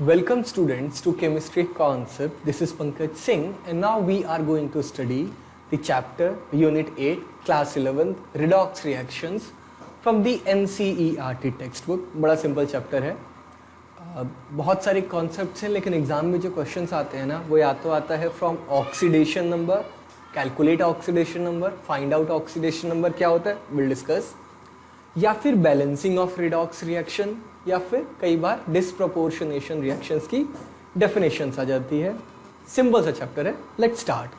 Welcome students to Chemistry Concept. This is Pankaj Singh and now we are going to study the chapter Unit 8 Class 11 Redox Reactions from the NCERT textbook. बड़ा simple chapter है, बहुत सारे concepts हैं लेकिन exam में जो questions आते हैं ना वो या तो आता है from oxidation number, calculate oxidation number, find out oxidation number क्या होता है विल डिस्कस, या फिर बैलेंसिंग ऑफ रिडॉक्स रिएक्शन, या फिर कई बार डिस्प्रपोर्शनेशन रिएक्शंस की डेफिनेशंस आ जाती है। सिंपल सा चैप्टर है, लेट्स स्टार्ट।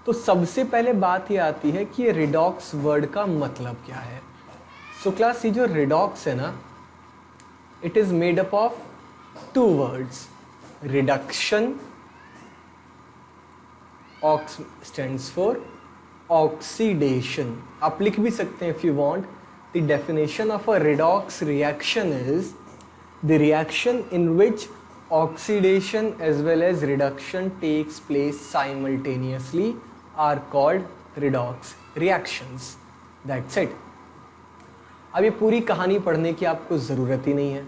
तो सबसे पहले बात ये आती है कि ये रिडॉक्स वर्ड का मतलब क्या है। सो क्लास, ये जो रिडॉक्स है ना, it is made up of two words, reduction, ox stands for oxidation. आप लिख भी सकते हैं if you want. The definition of a redox reaction is the reaction in which oxidation as well as reduction takes place simultaneously are called redox reactions. That's it. अब ये पूरी कहानी पढ़ने की आपको ज़रूरत ही नहीं है।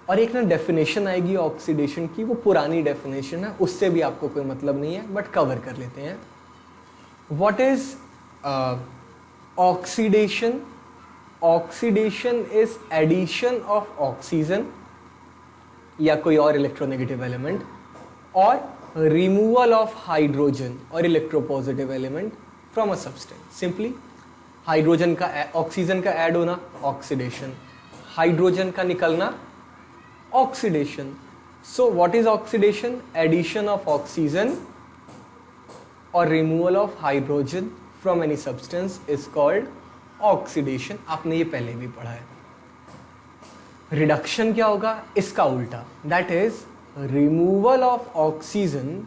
और एक ना डेफिनेशन आएगी ऑक्सीडेशन की, वो पुरानी डेफिनेशन है, उससे भी आपको कोई मतलब नहीं है, बट कवर कर लेते हैं। What is oxidation? Oxidation is addition of oxygen या कोई और इलेक्ट्रोनेगेटिव एलिमेंट और रिमूवल ऑफ हाइड्रोजन और electropositive element from a substance. Simply hydrogen का ऑक्सीजन का ऐड होना ऑक्सीडेशन, हाइड्रोजन का निकलना oxidation. So what is oxidation? Addition of oxygen और removal of hydrogen from any substance is called oxidation. आपने ये पहले भी पढ़ा है। रिडक्शन क्या होगा? इसका उल्टा, that is removal of oxygen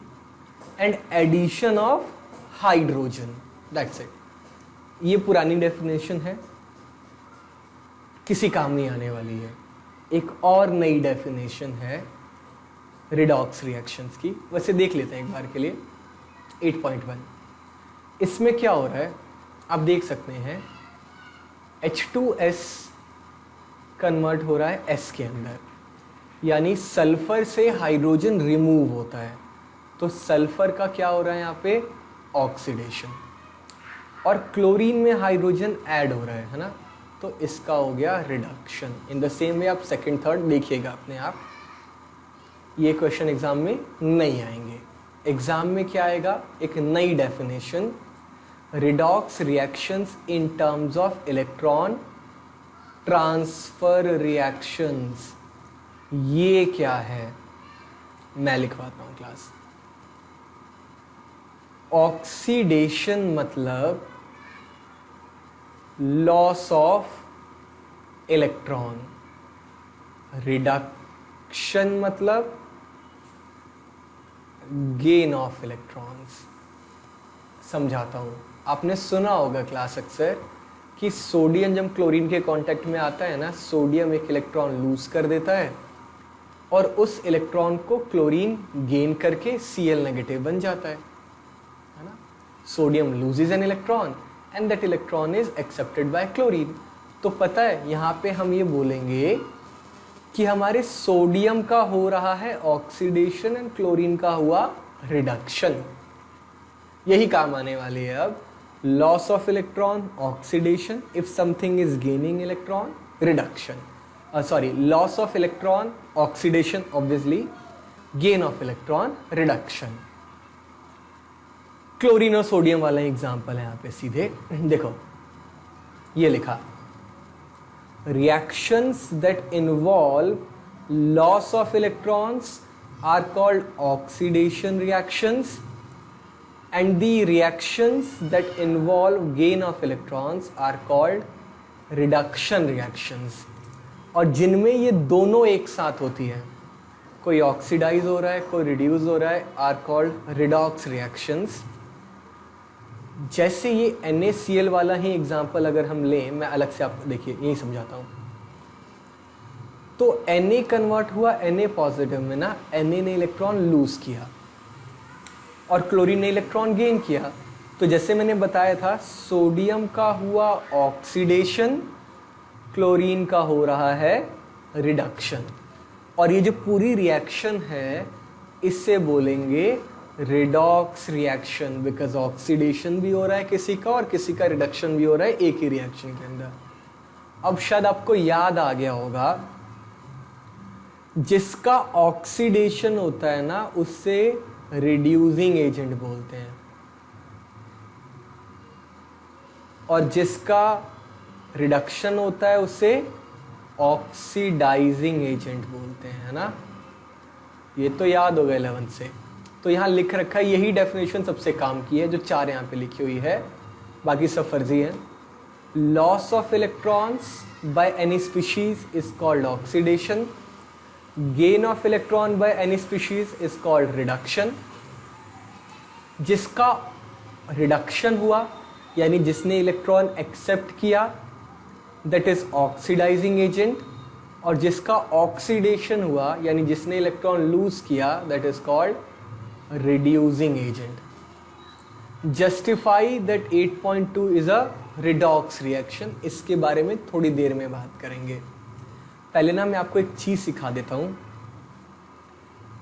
and addition of hydrogen. That's it. ये पुरानी डेफिनेशन है, किसी काम नहीं आने वाली है। एक और नई डेफिनेशन है रिडॉक्स रिएक्शंस की, वैसे देख लेते हैं एक बार के लिए। 8.1 इसमें क्या हो रहा है आप देख सकते हैं। H2S कन्वर्ट हो रहा है S के अंदर, यानी सल्फर से हाइड्रोजन रिमूव होता है, तो सल्फर का क्या हो रहा है यहाँ पे? ऑक्सीडेशन। और क्लोरीन में हाइड्रोजन ऐड हो रहा है ना, तो इसका हो गया reduction. In the same way आप सेकंड थर्ड देखिएगा अपने आप। ये क्वेश्चन एग्जाम में नहीं आएंगे। एग्जाम में क्या आएगा? एक नई definition, redox reactions in terms of electron transfer reactions। ये क्या है मैं लिखवाता हूं क्लास। ऑक्सीडेशन मतलब लॉस ऑफ इलेक्ट्रॉन, रिडक्शन मतलब गेन ऑफ इलेक्ट्रॉन्स। समझाता हूं। आपने सुना होगा क्लास अक्सर कि सोडियम जब क्लोरीन के कांटेक्ट में आता है ना, सोडियम एक इलेक्ट्रॉन लूज कर देता है और उस इलेक्ट्रॉन को क्लोरीन गेन करके Cl नेगेटिव बन जाता है ना। Sodium loses an electron and that electron is accepted by chlorine. तो पता है यहाँ पे हम ये बोलेंगे कि हमारे सोडियम का हो रहा है ऑक्सीडेशन एंड क्लोरीन का हुआ रिडक्शन। यही काम आने वाली है अब। Loss of electron oxidation, if something is gaining electron reduction, sorry loss of electron oxidation, obviously gain of electron reduction. Chlorine और सोडियम वाला एग्जांपल है यहाँ पे सीधे देखो, ये लिखा reactions that involve loss of electrons are called oxidation reactions and the reactions that involve gain of electrons are called reduction reactions। और जिनमें ये दोनों एक साथ होती है, कोई ऑक्सीडाइज हो रहा है कोई रिड्यूस हो रहा है, आर कॉल्ड रिडॉक्स रिएक्शंस। जैसे ये NaCl वाला ही एग्जांपल अगर हम लें, मैं अलग से आपको देखिए यही समझाता हूँ। तो Na कन्वर्ट हुआ Na पॉजिटिव में ना, Na ने इलेक्ट्रॉन लूज किया और क्लोरीन ने इलेक्ट्रॉन गेन किया। तो जैसे मैंने बताया था, सोडियम का हुआ ऑक्सीडेशन, क्लोरीन का हो रहा है रिडक्शन। और ये जो पूरी रिएक्शन है इससे बोलेंगे रिडॉक्स रिएक्शन, बिकॉज ऑक्सीडेशन भी हो रहा है किसी का और किसी का रिडक्शन भी हो रहा है एक ही रिएक्शन के अंदर। अब शायद आपको याद आ गया होगा, जिसका ऑक्सीडेशन होता है ना उससे रिड्यूसिंग एजेंट बोलते हैं, और जिसका रिडक्शन होता है उसे ऑक्सीडाइजिंग एजेंट बोलते हैं, है ना। ये तो याद होगा 11 से। तो यहाँ लिख रखा है, यही डेफिनेशन सबसे काम की है जो 4 यहाँ पे लिखी हुई है, बाकी सब फर्जी है। Loss of electrons by any species is called oxidation, gain of electron by any species is called reduction. जिसका रिडक्शन हुआ यानी जिसने इलेक्ट्रॉन एक्सेप्ट किया, दैट इज ऑक्सीडाइजिंग एजेंट, और जिसका ऑक्सीडेशन हुआ यानी जिसने इलेक्ट्रॉन लूज किया, that is called reducing agent. Justify that 8.2 is a redox reaction, इसके बारे में थोड़ी देर में बात करेंगे। पहले ना मैं आपको एक चीज सिखा देता हूं।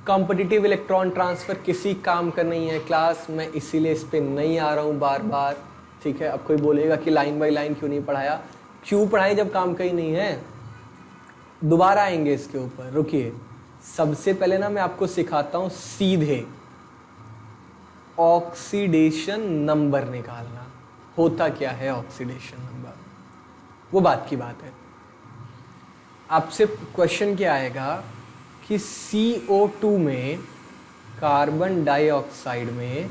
कॉम्पिटिटिव इलेक्ट्रॉन ट्रांसफर किसी काम का नहीं है क्लास, मैं इसीलिए इस पे नहीं आ रहा हूं बार बार, ठीक है। अब कोई बोलेगा कि लाइन बाय लाइन क्यों नहीं पढ़ाया, क्यों पढ़ाएं जब काम का ही नहीं है। दोबारा आएंगे इसके ऊपर, रुकिए। सबसे पहले ना मैं आपको सिखाता हूं सीधे ऑक्सीडेशन नंबर निकालना। होता क्या है ऑक्सीडेशन नंबर, वो बात की बात है। आपसे क्वेश्चन क्या आएगा कि CO2 में, कार्बन डाइऑक्साइड में,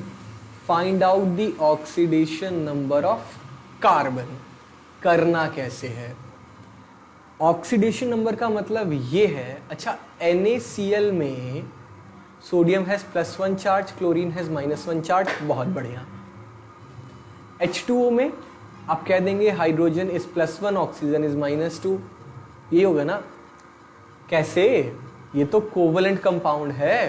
find out the oxidation number of carbon. करना कैसे है? ऑक्सीडेशन नंबर का मतलब ये है, अच्छा NaCl में sodium has +1 charge, chlorine has -1 charge, बहुत बढ़िया। H2O में आप कह देंगे हाइड्रोजन इज +1, ऑक्सीजन इज -2, ये होगा ना। कैसे? ये तो कोवेलेंट कंपाउंड है,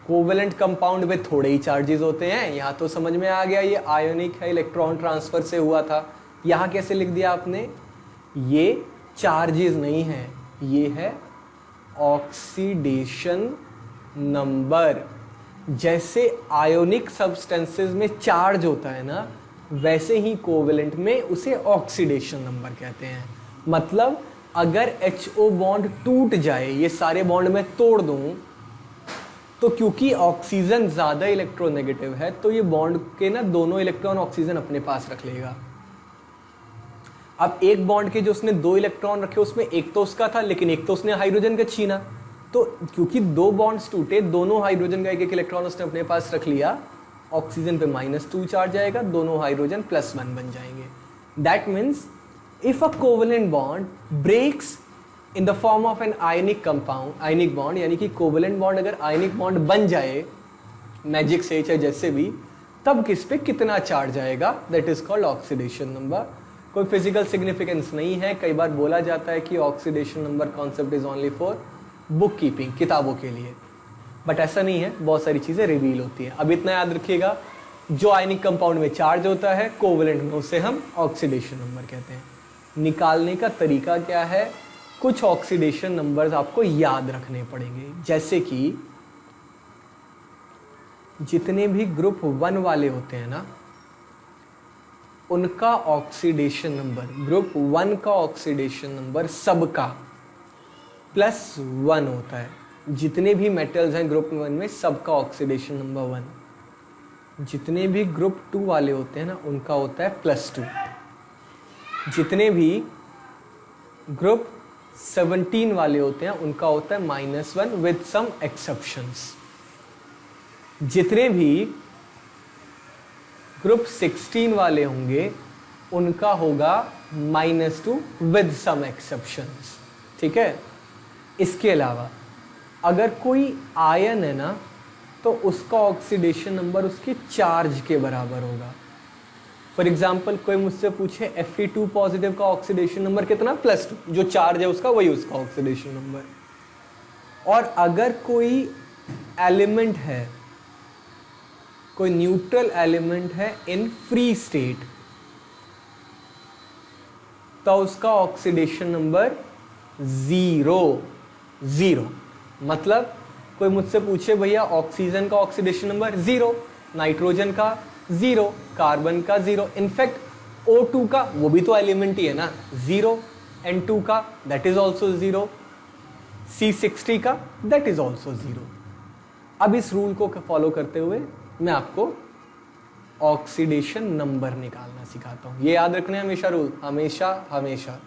कोवेलेंट कंपाउंड में थोड़े ही चार्जेस होते हैं। यहाँ तो समझ में आ गया ये आयोनिक है, इलेक्ट्रॉन ट्रांसफर से हुआ था। यहाँ कैसे लिख दिया आपने? ये चार्जेस नहीं है, ये है ऑक्सीडेशन नंबर। जैसे आयोनिक सब्सटेंसेस में चार्ज होता है ना, वैसे ही कोवेलेंट में उसे ऑक्सीडेशन नंबर कहते हैं। मतलब अगर HO बॉन्ड टूट जाए, ये सारे बॉन्ड में तोड़ दूं, तो क्योंकि ऑक्सीजन ज्यादा इलेक्ट्रोनेगेटिव है तो ये बॉन्ड के ना दोनों इलेक्ट्रॉन ऑक्सीजन अपने पास रख लेगा। अब एक बॉन्ड के जो उसने 2 इलेक्ट्रॉन रखे उसमें एक तो उसका था, लेकिन एक तो उसने हाइड्रोजन का छीना, तो क्योंकि 2 बॉन्ड्स टूटे, दोनों हाइड्रोजन का एक इलेक्ट्रॉन उसने अपने पास रख लिया, ऑक्सीजन पे -2 चार्ज आएगा, दोनों हाइड्रोजन +1 बन जाएंगे। That means if a covalent bond breaks in the form of an ionic compound, ionic bond, यानी कि कोवेलेंट बॉन्ड अगर आयनिक बॉन्ड बन जाए मैजिक से चाहे जैसे भी, तब किस पे कितना चार्ज आएगा, that is called oxidation number. कोई फिजिकल सिग्निफिकेंस नहीं है। कई बार बोला जाता है कि oxidation number concept is only for book keeping, किताबों के लिए, बट ऐसा नहीं है, बहुत सारी चीजें रिवील होती हैं। अब इतना याद रखिएगा, जो आयनिक कंपाउंड में चार्ज होता है कोवेलेंट में, उसे हम ऑक्सीडेशन नंबर कहते हैं। निकालने का तरीका क्या है? कुछ ऑक्सीडेशन नंबर्स आपको याद रखने पड़ेंगे, जैसे कि जितने भी ग्रुप 1 वाले होते हैं ना, उनका ऑक्सीडेशन नंबर, ग्रुप 1 का ऑक्सीडेशन नंबर सबका +1 होता है। जितने भी मेटल्स हैं ग्रुप 1 में, सबका ऑक्सीडेशन नंबर 1। जितने भी ग्रुप 2 वाले होते हैं ना, उनका होता है +2। जितने भी ग्रुप 17 वाले होते हैं उनका होता है -1 विद सम एक्सेप्शंस। जितने भी ग्रुप 16 वाले होंगे उनका होगा -2 विद सम एक्सेप्शंस, ठीक है। इसके अलावा अगर कोई आयन है ना, तो उसका ऑक्सीडेशन नंबर उसके चार्ज के बराबर होगा। फॉर एग्जाम्पल कोई मुझसे पूछे Fe2 पॉजिटिव का ऑक्सीडेशन नंबर कितना, +2, जो चार्ज है उसका वही उसका ऑक्सीडेशन नंबर। और अगर कोई एलिमेंट है, कोई न्यूट्रल एलिमेंट है इन फ्री स्टेट, तो उसका ऑक्सीडेशन नंबर 0। 0। मतलब कोई मुझसे पूछे भैया ऑक्सीजन का ऑक्सीडेशन नंबर 0, नाइट्रोजन का 0, कार्बन का 0, इनफैक्ट O2 का, वो भी तो एलिमेंट ही है ना, 0, N2 का दैट इज ऑल्सो 0, C60 का दैट इज ऑल्सो 0। अब इस रूल को फॉलो करते हुए मैं आपको ऑक्सीडेशन नंबर निकालना सिखाता हूं। ये याद रखना है हमेशा रूल, हमेशा हमेशा।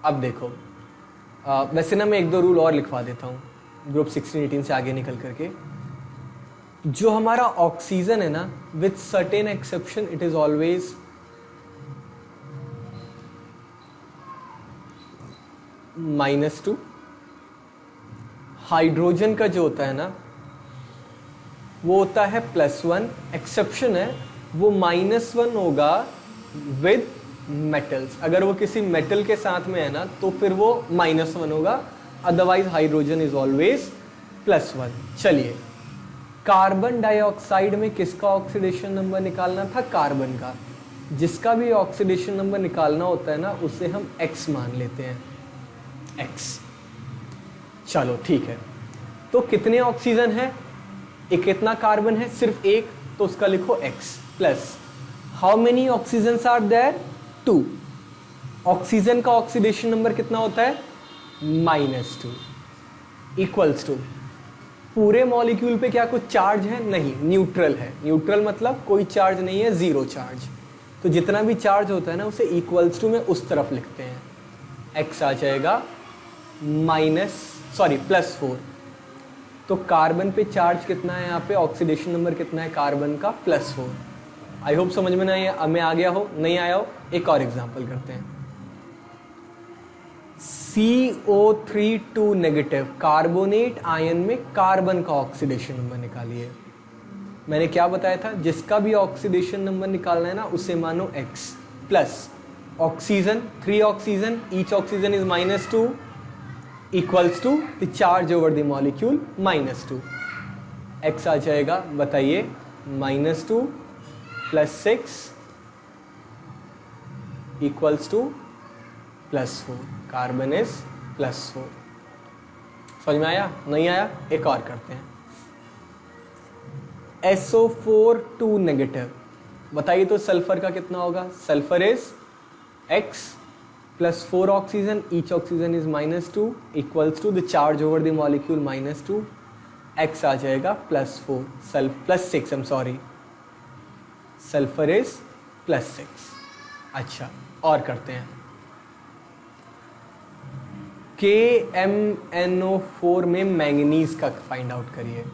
अब देखो वैसे ना मैं एक दो रूल और लिखवा देता हूं ग्रुप 16-18 से आगे निकल करके। जो हमारा ऑक्सीजन है ना, with certain exception it is always -2। Hydrogen का जो होता है ना वो होता है +1, एक्सेप्शन है वो -1 होगा विद मेटल्स। अगर वो किसी मेटल के साथ में है ना तो फिर वो -1 होगा, अदरवाइज हाइड्रोजन इज ऑलवेज +1। चलिए, कार्बन डाइऑक्साइड में किसका ऑक्सीडेशन नंबर निकालना था? कार्बन का। जिसका भी ऑक्सीडेशन नंबर निकालना होता है ना उसे हम x मान लेते हैं, x। चलो ठीक है, तो कितने ऑक्सीजन है? एक कितना कार्बन है? सिर्फ एक, तो उसका लिखो x plus how many oxygen are there? 2। Oxygen का ऑक्सीडेशन नंबर कितना होता है? -2 इक्वल्स टू पूरे मॉलिक्यूल पे क्या कुछ चार्ज है? नहीं, न्यूट्रल है। न्यूट्रल मतलब कोई चार्ज नहीं है, जीरो चार्ज। तो जितना भी चार्ज होता है ना उसे इक्वल्स टू में उस तरफ लिखते हैं। x आ जाएगा +4। तो कार्बन पे चार्ज कितना है? यहाँ पे ऑक्सीडेशन नंबर कितना है कार्बन का? +4। आई होप समझ में में आ गया हो, नहीं आया हो। एक और एग्जांपल करते हैं। CO3 नेगेटिव कार्बोनेट आयन में कार्बन का ऑक्सीडेशन नंबर निकालिए। मैंने क्या बताया था? जिसका भी ऑक्सीडेशन नंबर निकालना है ना उसे मानो x plus oxygen, 3 oxygen, each oxygen is -2 equals to the charge over the molecule -2। x आ जाएगा, बताइए, -2 + 6 इक्वल्स टू +4। Carbon is +4। समझ में आया? नहीं आया? एक और करते हैं। SO4 2 नेगेटिव, बताइए तो सल्फर का कितना होगा? Sulphur is x plus 4 oxygen, each oxygen is -2 equals to the charge over the molecule -2। x आ जाएगा +4 +6, I am sorry, sulphur is +6। अच्छा, और करते हैं। KMnO4 में मैंगनीज का फाइंड आउट करिए।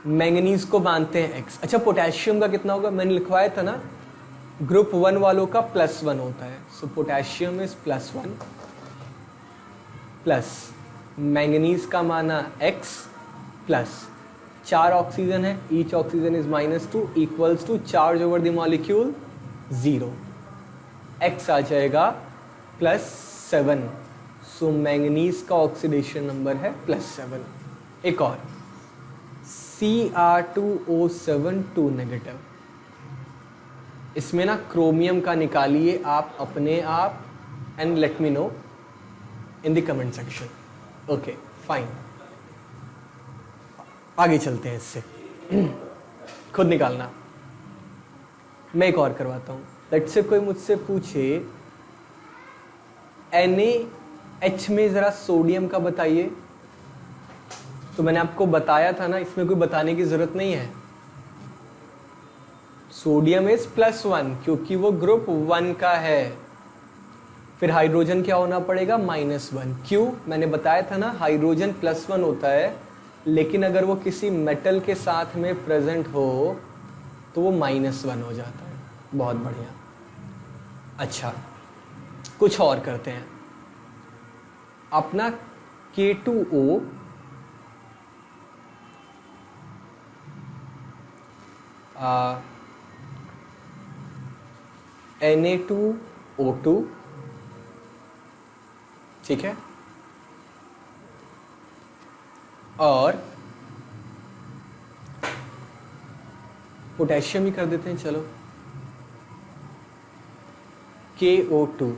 मैंगनीज को मानते हैं x। अच्छा, पोटेशियम का कितना होगा? मैंने लिखवाया था ना, ग्रुप 1 वालों का +1 होता है, so potassium is +1 plus manganese का माना x प्लस 4 ऑक्सीजन है, each oxygen is -2 equals to charge over the molecule 0। x आ जाएगा +7, सो मैंगनीज का ऑक्सीडेशन नंबर है +7। एक और, Cr2O7 2 नेगेटिव, इसमें ना क्रोमियम का निकालिए आप अपने आप and let me know in the comment section. Okay fine, आगे चलते हैं इससे। खुद निकालना, मैं एक और करवाता हूँ। लेट्स से कोई मुझसे पूछे NaH में ज़रा सोडियम का बताइए, तो मैंने आपको बताया था ना, इसमें कोई बताने की ज़रूरत नहीं है। सोडियम इज +1 क्योंकि वो ग्रुप 1 का है। फिर हाइड्रोजन क्या होना पड़ेगा? -1। क्यों? मैंने बताया था ना, हाइड्रोजन +1 होता है, लेकिन अगर वो किसी मेटल के साथ में प्रेजेंट हो तो वो -1 हो जाता है। बहुत बढ़िया। अच्छा, कुछ और करते हैं। अपना K2O Na2O2, ठीक है, और पोटेशियम ही कर देते हैं, चलो, KO2।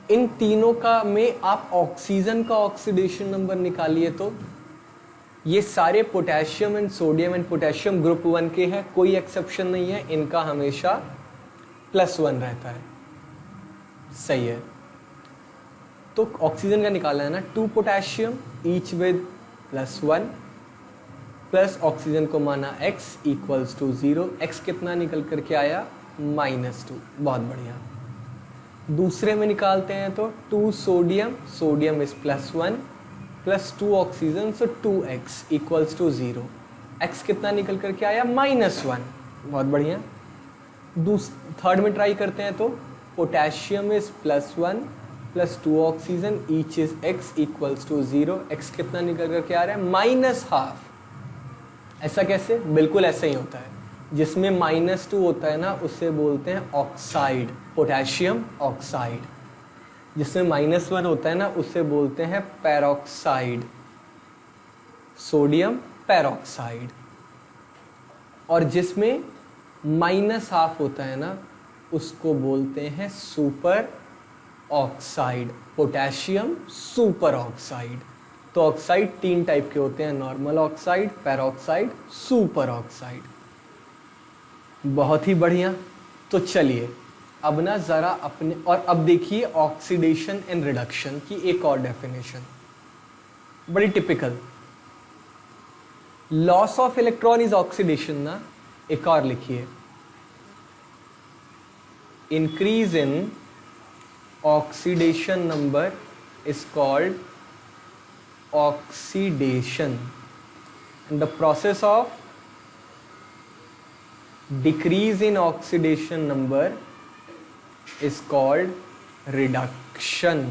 इन तीनों का में आप ऑक्सीजन का ऑक्सीडेशन नंबर निकालिए तो ये सारे potassium and sodium and potassium group 1 के हैं, कोई एक्सेप्शन नहीं है, इनका हमेशा +1 रहता है। सही है। तो ऑक्सीजन का निकालना है ना, 2 potassium each with +1 plus oxygen को माना x इक्वल्स टू 0। x कितना निकल करके आया? -2। बहुत बढ़िया। दूसरे में निकालते हैं तो 2 sodium, sodium is +1 plus 2 oxygen, so 2x equals to 0। x कितना निकल करके आया? -1। बहुत बढ़िया। थर्ड में ट्राई करते हैं तो potassium is +1 plus 2 oxygen each is x equals to 0। x कितना निकल करके आ रहा है? -12। ऐसा कैसे? बिल्कुल ऐसा ही होता है। जिसमें -2 होता है ना उसे बोलते हैं ऑक्साइड, पोटेशियम ऑक्साइड। जिसमें -1 होता है ना उसे बोलते हैं पेरोक्साइड, सोडियम पेरोक्साइड। और जिसमें -12 होता है ना उसको बोलते हैं super oxide, potassium super oxide. तो ऑक्साइड 3 टाइप के होते हैं, normal oxide, peroxide, super oxide. बहुत ही बढ़िया। तो चलिए अब ना ज़रा अपने, और अब देखिए ऑक्सीडेशन एंड रिडक्शन की एक और डेफिनेशन, बड़ी typical. Loss of electron is oxidation ना। एक और लिखिए, increase in oxidation number is called oxidation and the process of decrease in oxidation number is called reduction।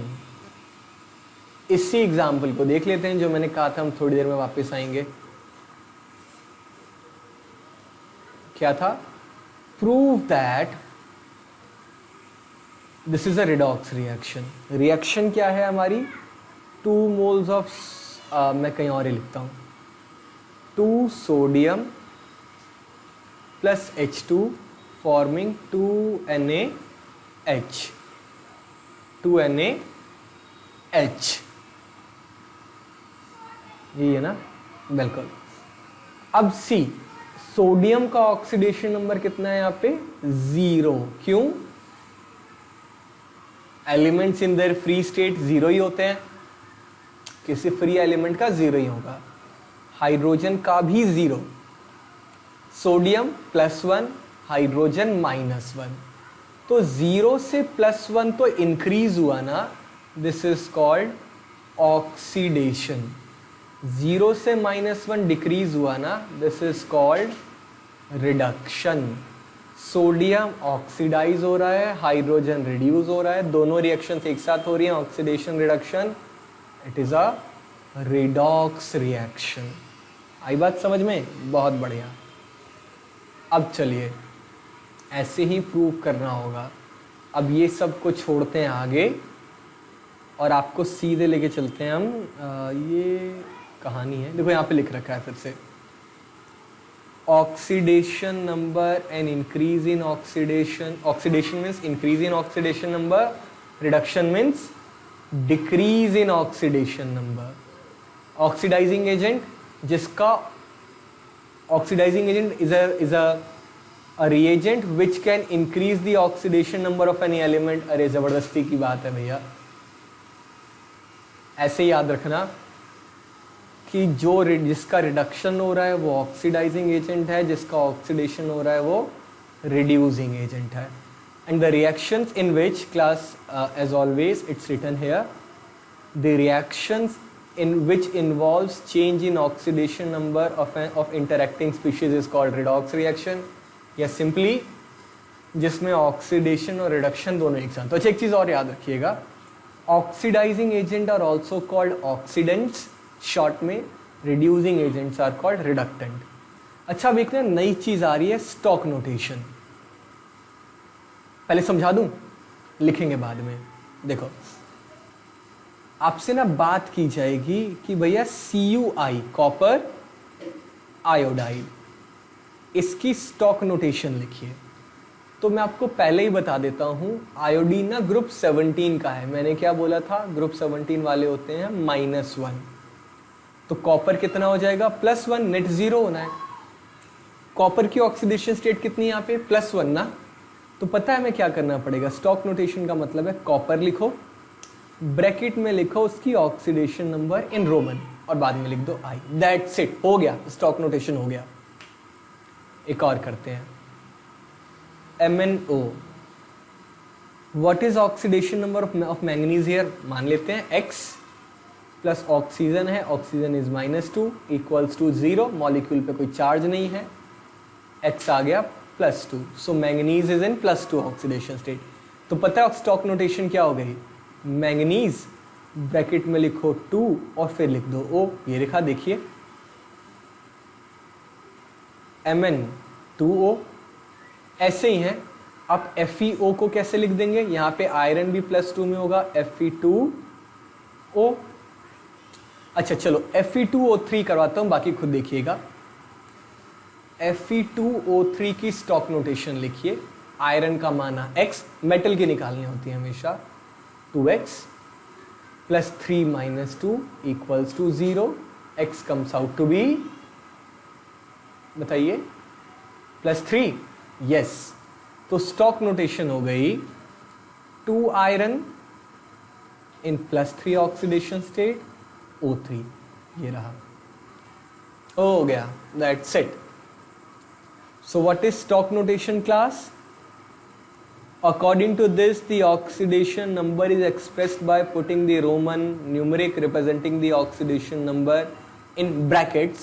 इसी एग्जाम्पल को देख लेते हैं जो मैंने कहा था, हम थोड़ी देर में वापस आएंगे। क्या था? Prove that this is a redox reaction. Reaction क्या है हमारी? 2 moles ऑफ, मैं कहीं और ही लिखता हूं, 2 sodium plus H2 forming 2NaH, 2NaH। ये है ना? बिल्कुल। अब सी, सोडियम का ऑक्सीडेशन नंबर कितना है यहाँ पे? 0। क्यों? Elements in their free state 0 ही होते हैं, किसी फ्री एलिमेंट का 0 ही होगा। हाइड्रोजन का भी 0, सोडियम +1, हाइड्रोजन -1। तो 0 से +1 तो इंक्रीज हुआ ना, दिस इज कॉल्ड ऑक्सीडेशन। 0 से -1 डिक्रीज हुआ ना, this is called reduction. Sodium oxidize हो रहा है, हाइड्रोजन रिड्यूस हो रहा है, दोनों रिएक्शंस एक साथ हो रही हैं, oxidation reduction. It is a redox reaction. आई बात समझ में? बहुत बढ़िया। अब चलिए ऐसे ही प्रूव करना होगा। अब ये सब को छोड़ते हैं आगे और आपको सीधे लेके चलते हैं हम। ये कहानी है, देखो यहाँ पे लिख रखा है फिर से, oxidation number and increase in oxidation. Oxidation means increase in oxidation number, reduction means decrease in oxidation number. Oxidizing agent, जिसका oxidizing agent is a reagent which can increase the oxidation number of any element। अरे जबरदस्ती की बात है भैया। ऐसे याद रखना कि जो जिसका रिडक्शन हो रहा है वो ऑक्सीडाइजिंग एजेंट है, जिसका ऑक्सीडेशन हो रहा है वो रिड्यूसिंग एजेंट है। And the reactions in which class, as always it's written here, the reactions in which involves change in oxidation number of interacting species is called redox reaction, या simply जिसमें oxidation और reduction दोनों एक साथ। तो अच्छा एक चीज़ और याद रखिएगा, oxidising agent are also called oxidants, short में reducing agents are called reductant. अच्छा अब एक ना नई चीज़ आ रही है, स्टॉक नोटेशन। पहले समझा दूं, लिखेंगे बाद में। देखो आपसे ना बात की जाएगी कि भैया CuI, कॉपर आयोडाइड, इसकी स्टॉक नोटेशन लिखिए। तो मैं आपको पहले ही बता देता हूँ, आयोडीन ना ग्रुप 17 का है। मैंने क्या बोला था, ग्रुप 17 वाले होते हैं -1। तो कॉपर कितना हो जाएगा, +1, नेट 0 होना है। कॉपर की ऑक्सीडेशन स्टेट कितनी है यहाँ पे, +1 ना। तो पता है हमें क्या करना पड़ेगा, स्टॉक नोटेशन का मतलब है कॉपर लिखो, ब्रैकेट में लिखो उसकी ऑक्सीडेशन नंबर इन रोमन और बाद में लिख दो I। दैट्स इट, हो गया, स्टॉक नोटेशन हो गया। एक और करते हैं, MnO। What is oxidation number of manganese here, मान लेते हैं X प्लस ऑक्सीजन है, oxygen is -2 equals to 0, molecule पे कोई चार्ज नहीं है, X आ गया +2, so manganese is in +2 oxidation state. तो पता है स्टॉक नोटेशन क्या हो गई, मैंगनीज ब्रैकेट में लिखो 2 और फिर लिख दो O, ये लिखा देखिए Mn2O। ऐसे ही है, आप FeO को कैसे लिख देंगे, यहाँ पे आयरन भी +2 में होगा, Fe2O। अच्छा चलो Fe2O3 करवाता हूँ, बाकी खुद देखिएगा। Fe2O3 की स्टॉक नोटेशन लिखिए, आयरन का माना X, मेटल की निकालनी होती है हमेशा, 2X + 3 - 2 = 0, X comes out to be, बताइए, +3, यस। तो स्टॉक नोटेशन हो गई 2 iron in +3 oxidation state, O3, ये रहा, हो गया, that's it. So what is stock notation class? According to this, the oxidation number is expressed by putting the Roman numeric representing the oxidation number in brackets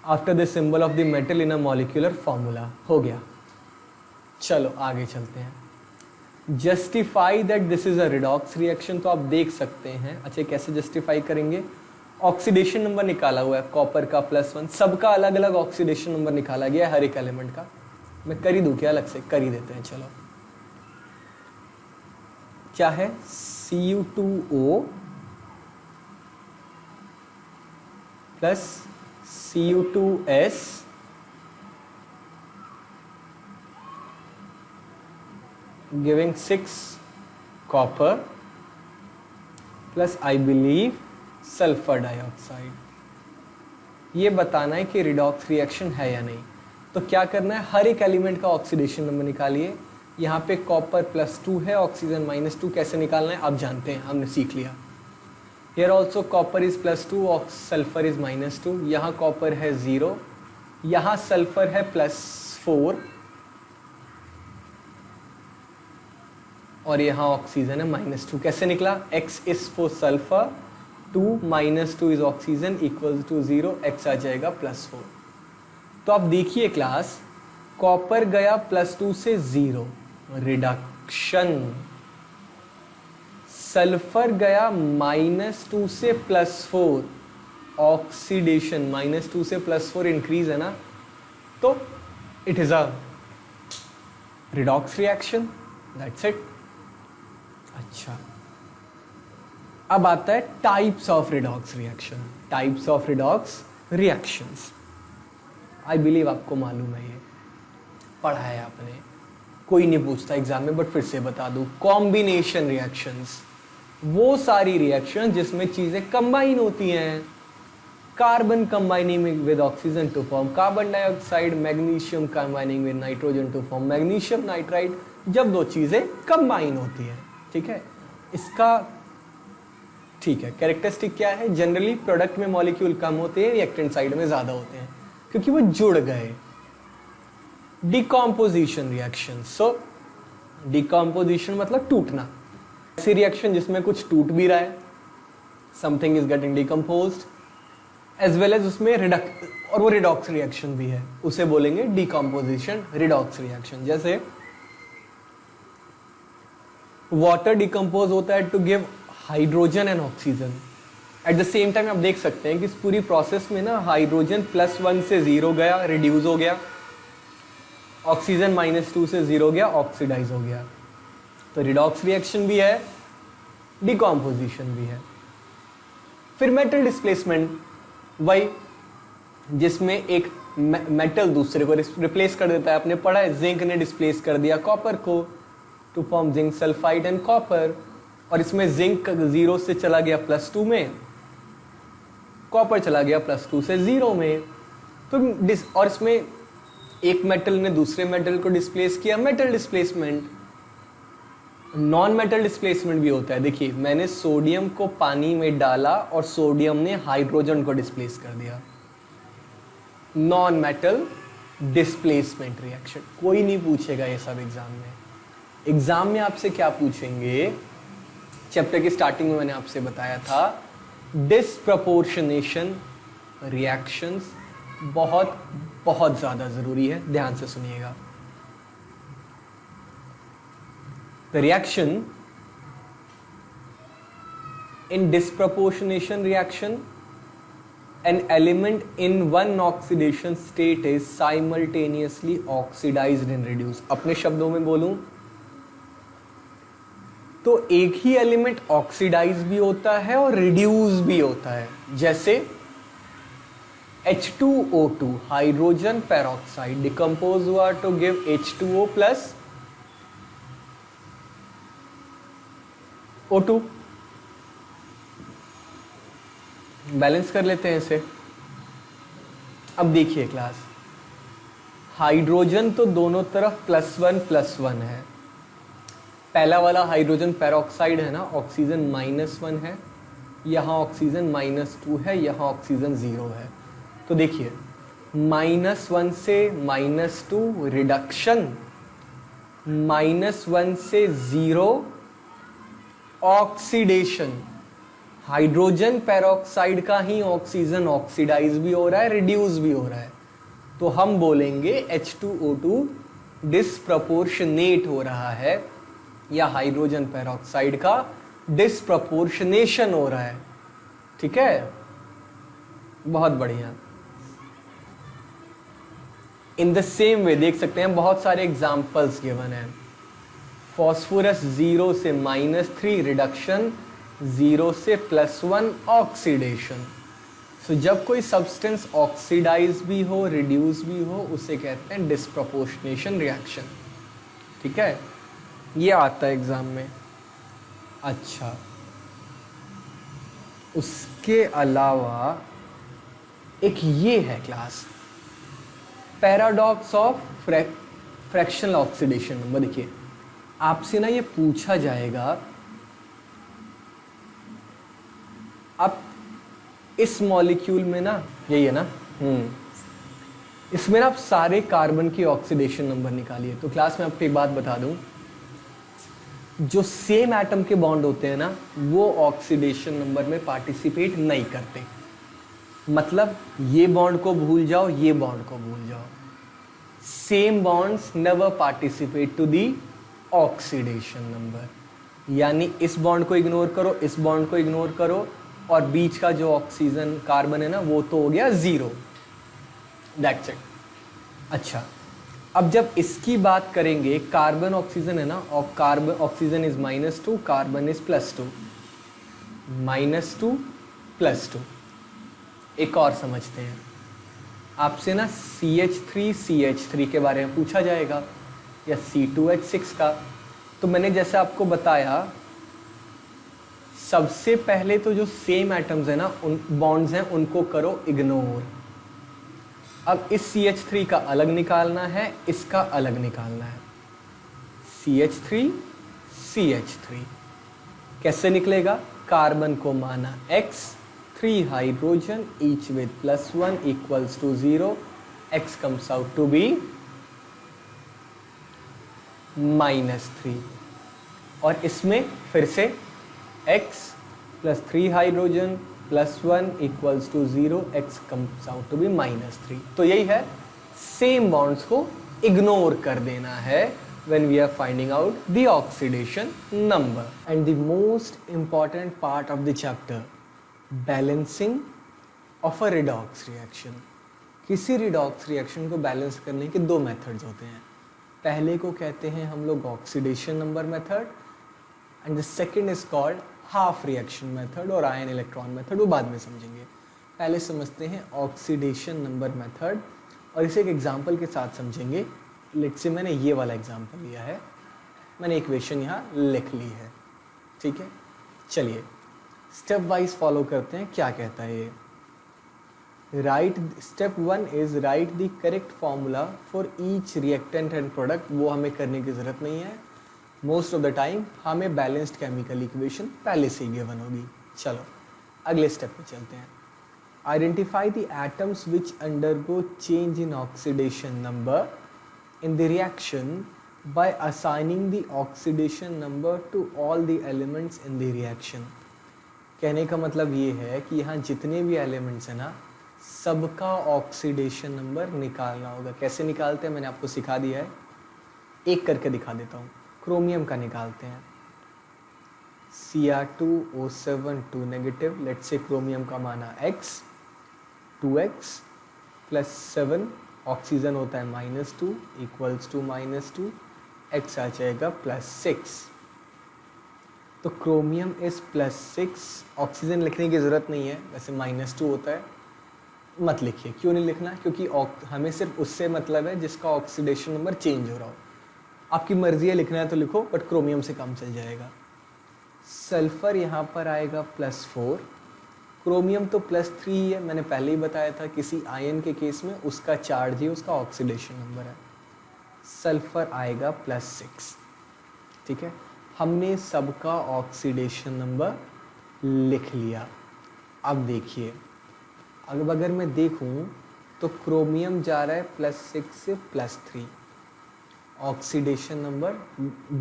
after the symbol of the metal in a molecular formula। हो गया, चलो आगे चलते हैं। Justify that this is a redox reaction, तो आप देख सकते हैं। अच्छा कैसे जस्टिफाई करेंगे, ऑक्सीडेशन नंबर निकाला हुआ है, कॉपर का +1, सबका अलग अलग ऑक्सीडेशन नंबर निकाला गया है हर एक एलिमेंट का। मैं कर ही दूं क्या, अलग से कर ही देते हैं, चलो। क्या है, Cu2O plus Cu2S giving 6 copper plus I believe sulphur dioxide. ये बताना है कि रिडॉक्स रिएक्शन है या नहीं। तो क्या करना है, हर एक एलिमेंट का ऑक्सीडेशन नंबर निकालिए। यहाँ पे कॉपर +2 है, ऑक्सीजन -2, कैसे निकालना है आप जानते हैं, हमने सीख लिया। Here also copper is +2, sulphur is -2, यहाँ कॉपर है 0, यहाँ सल्फर है +4 और यहाँ ऑक्सीजन है -2। कैसे निकला, X is for sulphur, 2 - 2 is oxygen equals to 0, X आ जाएगा +4। तो आप देखिए क्लास, कॉपर गया +2 से 0, रिडक्शन। सल्फर गया -2 से +4, ऑक्सीडेशन। -2 से +4 इंक्रीज है ना, तो it is a redox reaction, that's it. अच्छा, अब आता है types of redox reaction. Types of redox reactions, I believe आपको मालूम है, ये पढ़ा है आपने, कोई नहीं पूछता एग्जाम में, बट फिर से बता दूं। कॉम्बिनेशन रिएक्शंस, वो सारी रिएक्शन जिसमें चीजें कंबाइन होती हैं। Carbon combining with oxygen to form carbon dioxide, magnesium combining with nitrogen to form magnesium nitride, जब दो चीजें कंबाइन होती हैं, ठीक है। इसका ठीक है कैरेक्टरिस्टिक क्या है, जनरली प्रोडक्ट में मॉलिक्यूल कम होते हैं, रिएक्टेंट साइड में ज्यादा होते हैं, क्योंकि वो जुड़ गए। डिकॉम्पोजिशन रिएक्शन, सो डिकॉम्पोजिशन मतलब टूटना। ऐसी रिएक्शन जिसमें कुछ टूट भी रहा है, something is getting decomposed, as well as उसमें रिडक्ट, और वो रिडॉक्स रिएक्शन भी है, उसे बोलेंगे डिकॉम्पोजिशन रिडॉक्स रिएक्शन। जैसे वाटर डिकम्पोज होता है to give hydrogen and oxygen. At the same time आप देख सकते हैं कि इस पूरी प्रोसेस में ना हाइड्रोजन +1 से 0 गया, रिड्यूस हो गया, ऑक्सीजन -2 से 0 गया, ऑक्सीडाइज हो गया। तो रिडॉक्स रिएक्शन भी है, डिकॉम्पोजिशन भी है। फिर मेटल डिस्प्लेसमेंट, वही जिसमें एक मेटल दूसरे को रिप्लेस कर देता है। आपने पढ़ा है जिंक ने डिस्प्लेस कर दिया कॉपर को to form zinc sulphide and copper, और इसमें जिंक 0 से चला गया +2 में, कॉपर चला गया +2 से 0 में। तो और इसमें एक मेटल ने दूसरे मेटल को डिस्प्लेस किया, metal displacement. Non metal displacement भी होता है। देखिए मैंने सोडियम को पानी में डाला और सोडियम ने हाइड्रोजन को डिस्प्लेस कर दिया, नॉन मेटल डिस्प्लेसमेंट रिएक्शन। कोई नहीं पूछेगा ये सब एग्जाम में। एग्जाम में आपसे क्या पूछेंगे, चैप्टर की स्टार्टिंग में मैंने आपसे बताया था डिस्प्रपोर्शनेशन रिएक्शंस बहुत बहुत ज्यादा जरूरी है, ध्यान से सुनिएगा। The reaction in disproportionation reaction, an element in one oxidation state is simultaneously oxidized and reduced। अपने शब्दों में बोलूं तो एक ही एलिमेंट ऑक्सीडाइज भी होता है और रिड्यूस भी होता है। जैसे H2O2 हाइड्रोजन पेरोक्साइड डिकम्पोज हुआ to give H2O plus O2। Balance कर लेते हैं इसे। अब देखिए क्लास, हाइड्रोजन तो दोनों तरफ +1 है। पहला वाला हाइड्रोजन पेरोक्साइड है ना, ऑक्सीजन -1 है, यहां ऑक्सीजन -2 है, यहां ऑक्सीजन 0 है। तो देखिए -1 से -2 रिडक्शन, -1 से 0 ऑक्सीडेशन। हाइड्रोजन पेरोक्साइड का ही ऑक्सीजन ऑक्सीडाइज भी हो रहा है, रिड्यूस भी हो रहा है। तो हम बोलेंगे H2O2 डिस्प्रपोर्शनेट हो रहा है, या हाइड्रोजन पेरोक्साइड का डिस्प्रपोर्शनेशन हो रहा है। ठीक है, बहुत बढ़िया। इन द सेम वे देख सकते हैं, बहुत सारे एग्जाम्पल्स गिवन है। फॉस्फोरस 0 से -3 रिडक्शन, 0 से +1 ऑक्सीडेशन। सो जब कोई सब्सटेंस ऑक्सीडाइज भी हो, रिड्यूस भी हो, उसे कहते हैं डिस्प्रपोर्शनेशन रिएक्शन। ठीक है, ये आता है एग्जाम में। अच्छा, उसके अलावा एक ये है class, paradox of fractional oxidation number. देखिए आपसे ना ये पूछा जाएगा, अब इस मॉलिक्यूल में ना, यही है ना, इसमें ना आप सारे कार्बन की ऑक्सीडेशन नंबर निकालिए। तो क्लास में आपको एक बात बता दूं, जो सेम एटम के बॉन्ड होते हैं ना, वो ऑक्सीडेशन नंबर में पार्टिसिपेट नहीं करते। मतलब ये बॉन्ड को भूल जाओ, ये बॉन्ड को भूल जाओ, same bonds never participate to the oxidation number. यानी इस बॉन्ड को इग्नोर करो, इस बॉन्ड को इग्नोर करो, और बीच का जो ऑक्सीजन कार्बन है ना, वो तो हो गया 0। That's it. अच्छा, अब जब इसकी बात करेंगे, कार्बन ऑक्सीजन है ना, और carbon oxygen is -2, carbon is +2, -2 +2। एक और समझते हैं, आपसे ना CH3 के बारे में पूछा जाएगा, या C2H6 का। तो मैंने जैसे आपको बताया, सबसे पहले तो जो सेम एटम्स है ना, उन बॉन्ड्स हैं, उनको करो इग्नोर। अब इस CH3 का अलग निकालना है, इसका अलग निकालना है। CH3 CH3 कैसे निकलेगा? कार्बन को माना X, 3 hydrogen each with +1 equals to 0, X comes out to be -3। और इसमें फिर से X + 3 hydrogen +1 equals to 0, X comes out to be -3। तो यही है, सेम बॉन्ड्स को इग्नोर कर देना है when we are finding out the oxidation number। And the most important part of the chapter, balancing of a redox reaction। किसी redox reaction को balance करने के 2 मेथड्स होते हैं। पहले को कहते हैं हम लोग oxidation number method, and the second is called half reaction method और आयन इलेक्ट्रॉन मेथड, वो बाद में समझेंगे। पहले समझते हैं ऑक्सीडेशन नंबर मेथड। और इसे एक एग्जाम्पल के साथ समझेंगे। लेट्स से मैंने ये वाला एग्जाम्पल लिया है, मैंने इक्वेशन यहाँ लिख ली है, ठीक है। चलिए स्टेप वाइज फॉलो करते हैं, क्या कहता है ये। Right, step 1 is right the correct formula for each reactant and product. वो हमें करने की ज़रूरत नहीं है, मोस्ट ऑफ द टाइम हमें बैलेंस्ड केमिकल इक्वेशन पहले से ही गिवन होगी। चलो अगले स्टेप पे चलते हैं। Identify the atoms which undergo change in oxidation number in the reaction by assigning the oxidation number two all the elements in the reaction. कहने का मतलब ये है कि यहाँ जितने भी एलिमेंट्स हैं ना, सबका ऑक्सीडेशन नंबर निकालना होगा। कैसे निकालते हैं मैंने आपको सिखा दिया है, एक करके दिखा देता हूँ। क्रोमियम का निकालते हैं, Cr2O7 2 negative, let's say chromium का माना x, 2x प्लस 7, ऑक्सीजन होता है -2 इक्वल्स टू -2, x आ जाएगा +6। तो क्रोमियम इज +6, ऑक्सीजन लिखने की ज़रूरत नहीं है, वैसे -2 होता है, मत लिखिए। क्यों नहीं लिखना, क्योंकि हमें सिर्फ उससे मतलब है जिसका ऑक्सीडेशन नंबर चेंज हो रहा हो। आपकी मर्जी है लिखना है तो लिखो, बट क्रोमियम से काम चल जाएगा। सल्फर यहाँ पर आएगा +4, क्रोमियम तो +3 ही है, मैंने पहले ही बताया था किसी आयन के केस में उसका चार्ज ही उसका ऑक्सीडेशन नंबर है। सल्फर आएगा +6, ठीक है। हमने सबका ऑक्सीडेशन नंबर लिख लिया। अब देखिए, अब अगर मैं देखूं तो क्रोमियम जा रहा है +6 से +3, ऑक्सीडेशन नंबर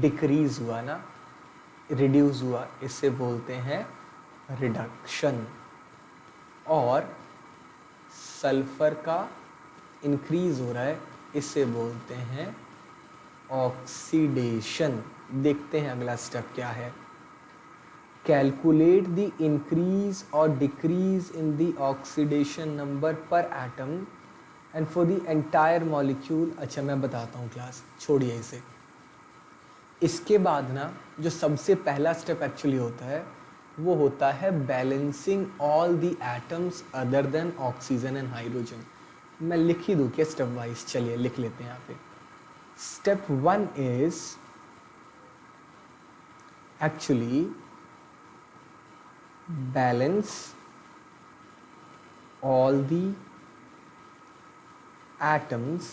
डिक्रीज हुआ ना, रिड्यूस हुआ, इसे बोलते हैं रिडक्शन। और सल्फर का इंक्रीज हो रहा है, इसे बोलते हैं ऑक्सीडेशन। देखते हैं अगला स्टेप क्या है। कैलकुलेट द इंक्रीज और decrease in the oxidation number per atom and for the entire molecule. अच्छा मैं बताता हूँ क्लास, छोड़िए इसे। इसके बाद ना जो सबसे पहला स्टेप एक्चुअली होता है वो होता है balancing all the atoms other than oxygen and hydrogen. मैं लिख ही दूँ क्या स्टेप वाइज, चलिए लिख लेते हैं यहाँ पे। Step 1 is actually balance all the atoms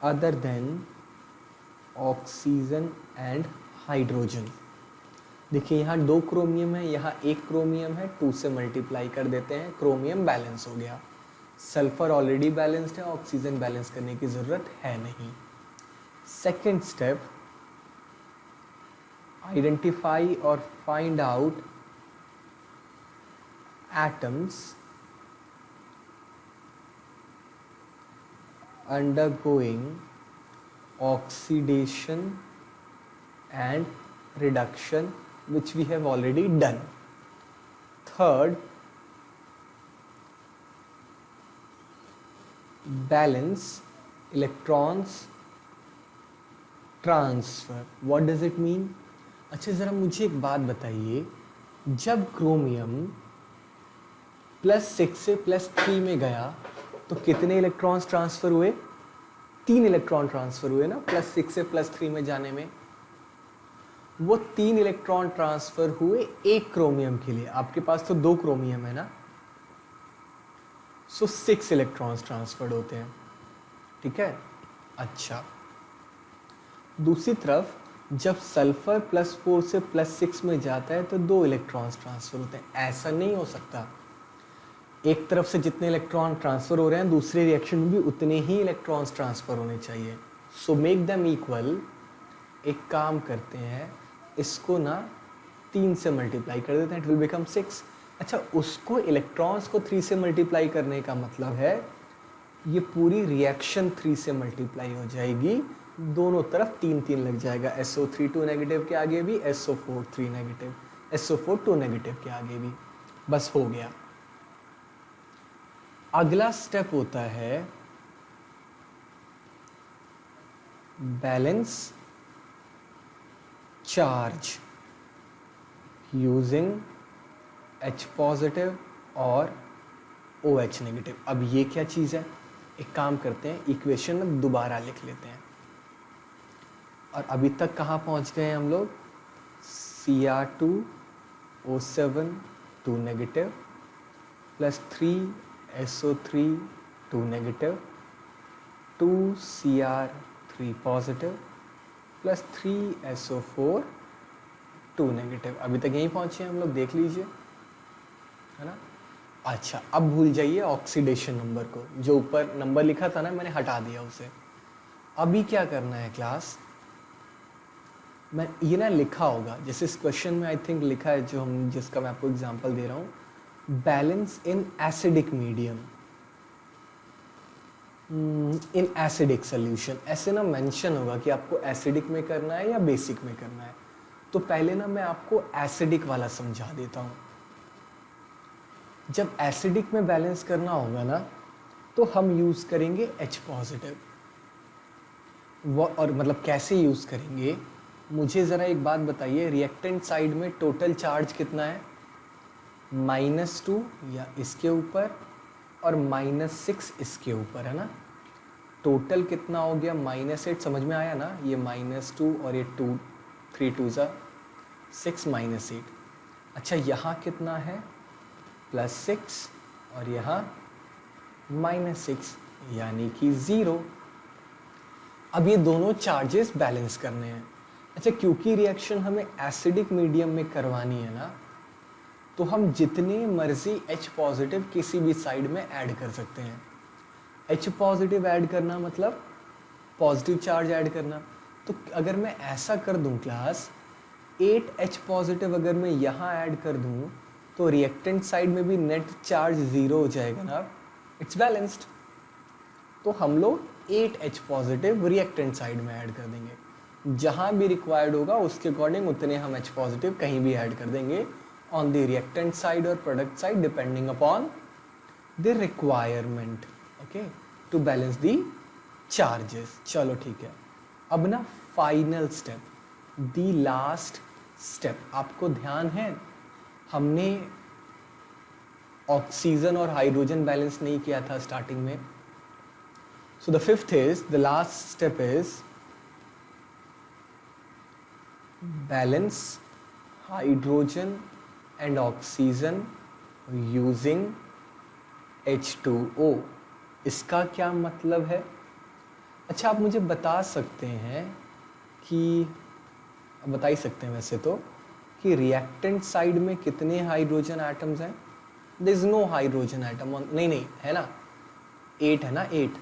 other than oxygen and hydrogen। देखिए यहाँ 2 क्रोमियम है, यहाँ 1 क्रोमियम है, 2 से मल्टीप्लाई कर देते हैं, क्रोमियम बैलेंस हो गया। सल्फर ऑलरेडी बैलेंस्ड है, ऑक्सीजन बैलेंस करने की ज़रूरत है नहीं। Second step, identify or find out atoms undergoing oxidation and reduction, which we have already done. Third, balance electrons transfer. What does it mean? अच्छा ज़रा मुझे एक बात बताइए, जब क्रोमियम +6 से +3 में गया तो कितने इलेक्ट्रॉन्स ट्रांसफ़र हुए? 3 इलेक्ट्रॉन ट्रांसफ़र हुए ना +6 से +3 में जाने में। वो 3 इलेक्ट्रॉन ट्रांसफ़र हुए एक क्रोमियम के लिए, आपके पास तो 2 क्रोमियम है ना, सो 6 इलेक्ट्रॉन्स ट्रांसफर्ड होते हैं, ठीक है। अच्छा दूसरी तरफ जब सल्फर +4 से +6 में जाता है तो 2 इलेक्ट्रॉन्स ट्रांसफ़र होते हैं। ऐसा नहीं हो सकता, एक तरफ से जितने इलेक्ट्रॉन ट्रांसफ़र हो रहे हैं दूसरे रिएक्शन में भी उतने ही इलेक्ट्रॉन्स ट्रांसफ़र होने चाहिए। So make them equal. एक काम करते हैं, इसको ना 3 से मल्टीप्लाई कर देते हैं, इट विल बिकम 6। अच्छा उसको इलेक्ट्रॉन्स को 3 से मल्टीप्लाई करने का मतलब है ये पूरी रिएक्शन 3 से मल्टीप्लाई हो जाएगी, दोनों तरफ 3 लग जाएगा। SO3 2 नेगेटिव के आगे भी, SO4 3 नेगेटिव, SO4 2 नेगेटिव के आगे भी, बस हो गया। अगला स्टेप होता है balance charge using H positive और OH नेगेटिव। अब ये क्या चीज़ है, एक काम करते हैं, इक्वेशन में दोबारा लिख लेते हैं। और अभी तक कहाँ पहुँच गए हम लोग, Cr2O7 2 negative plus 3SO3 2 negative 2Cr3 positive plus 3SO4 2 negative. अभी तक यहीं पहुँचे हम लोग, देख लीजिए, है ना। अच्छा, अब भूल जाइए ऑक्सीडेशन नंबर को, जो ऊपर नंबर लिखा था ना, मैंने हटा दिया उसे। अभी क्या करना है क्लास, मैं ये ना लिखा होगा, जैसे इस क्वेश्चन में आई थिंक लिखा है, जो हम जिसका मैं आपको एग्जांपल दे रहा हूँ, balance in acidic medium in acidic solution, ऐसे ना मेंशन होगा कि आपको एसिडिक में करना है या बेसिक में करना है। तो पहले ना मैं आपको एसिडिक वाला समझा देता हूँ। जब एसिडिक में बैलेंस करना होगा ना, तो हम यूज करेंगे H पॉजिटिव। और मतलब कैसे यूज करेंगे, मुझे ज़रा एक बात बताइए, रिएक्टेंट साइड में टोटल चार्ज कितना है, -2 या इसके ऊपर और -6 इसके ऊपर, है ना। टोटल कितना हो गया, -8, समझ में आया ना, ये -2 और ये 2, 3 2 ज़ा 6 -8। अच्छा, यहाँ कितना है, +6 और यहाँ -6, यानी कि 0। अब ये दोनों चार्जेस बैलेंस करने हैं। अच्छा, क्योंकि रिएक्शन हमें एसिडिक मीडियम में करवानी है ना, तो हम जितने मर्जी H पॉजिटिव किसी भी साइड में ऐड कर सकते हैं। H पॉजिटिव ऐड करना मतलब पॉजिटिव चार्ज ऐड करना। तो अगर मैं ऐसा कर दूं क्लास, 8H पॉजिटिव अगर मैं यहाँ ऐड कर दूं, तो रिएक्टेंट साइड में भी नेट चार्ज 0 हो जाएगा ना, इट्स बैलेंस्ड। तो हम लोग 8H पॉजिटिव रिएक्टेंट साइड में ऐड कर देंगे, जहाँ भी रिक्वायर्ड होगा उसके अकॉर्डिंग उतने हम H पॉजिटिव कहीं भी ऐड कर देंगे, on the reactant side or product side depending upon the requirement, okay, to balance the charges। चलो ठीक है। अब ना final step, the last step, आपको ध्यान है हमने ऑक्सीजन और हाइड्रोजन बैलेंस नहीं किया था स्टार्टिंग में। So the fifth is, the last step is balance hydrogen and oxygen using H2O। इसका क्या मतलब है? अच्छा, आप मुझे बता सकते हैं कि, बता ही सकते हैं वैसे तो, कि रिएक्टेंट साइड में कितने हाइड्रोजन एटम्स हैं? There is no hydrogen atom on, नहीं है ना, 8 है ना, 8,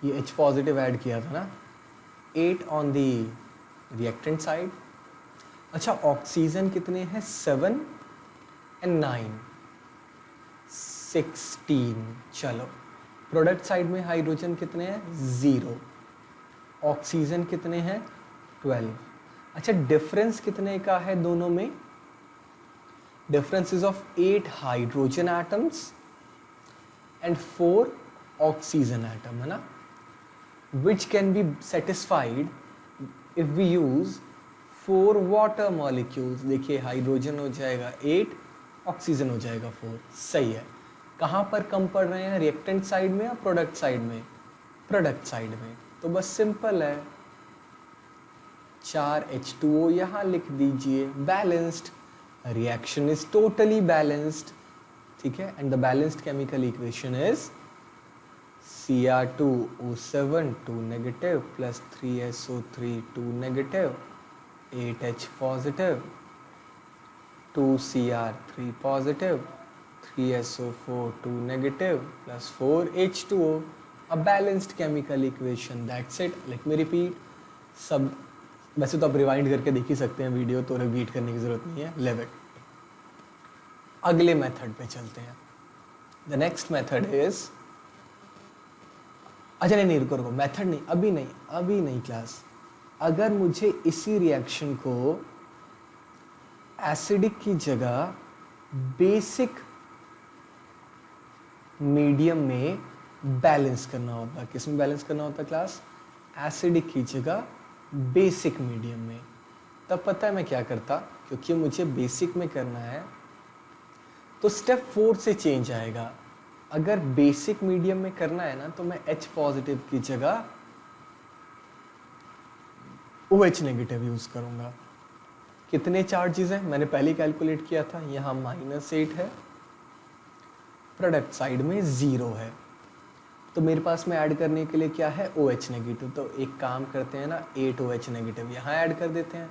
ये H पॉजिटिव ऐड किया था ना, 8 ऑन दी रिएक्टेंट साइड। अच्छा, ऑक्सीजन कितने हैं, 7 and 9, 16। चलो, प्रोडक्ट साइड में हाइड्रोजन कितने हैं, 0। ऑक्सीजन कितने हैं, 12। अच्छा, डिफरेंस कितने का है दोनों में, difference is of 8 hydrogen atoms and 4 oxygen atom, है ना, which can be satisfied if we use 4 water molecules. देखिए, हाइड्रोजन हो जाएगा 8, ऑक्सीजन हो जाएगा 4, सही है। कहाँ पर कम पड़ रहे हैं, रिएक्टेंट साइड में या प्रोडक्ट साइड में, प्रोडक्ट साइड में। तो बस सिंपल है, 4H2O यहाँ लिख दीजिए, balanced, reaction is totally balanced, ठीक है। And the balanced chemical equation is Cr2O7 2 negative plus 3SO3 2 negative 8H positive 2Cr3 positive 3SO4 2 negative plus 4H2O, a balanced chemical equation, that's it। let me repeat, सब वैसे तो आप rewind करके देख ही सकते हैं वीडियो, तो रिपीट करने की जरूरत नहीं है। लेव इट, अगले मेथड पे चलते हैं। द नेक्स्ट मेथड इज, अच्छा नहीं रुको, मेथड नहीं, अभी नहीं क्लास। अगर मुझे इसी रिएक्शन को एसिडिक की जगह बेसिक मीडियम में बैलेंस करना होता, किस में बैलेंस करना होता क्लास, एसिडिक की जगह बेसिक मीडियम में, तब पता है मैं क्या करता, क्योंकि मुझे बेसिक में करना है, तो स्टेप 4 से चेंज आएगा। अगर बेसिक मीडियम में करना है ना तो मैं H पॉजिटिव की जगह OH नेगेटिव यूज करूंगा। कितने चार्जेस हैं मैंने पहले कैलकुलेट किया था, यहाँ -8 है, प्रोडक्ट साइड में 0 है, तो मेरे पास में ऐड करने के लिए क्या है OH नेगेटिव। तो एक काम करते हैं ना, 8 OH नेगेटिव यहाँ ऐड कर देते हैं,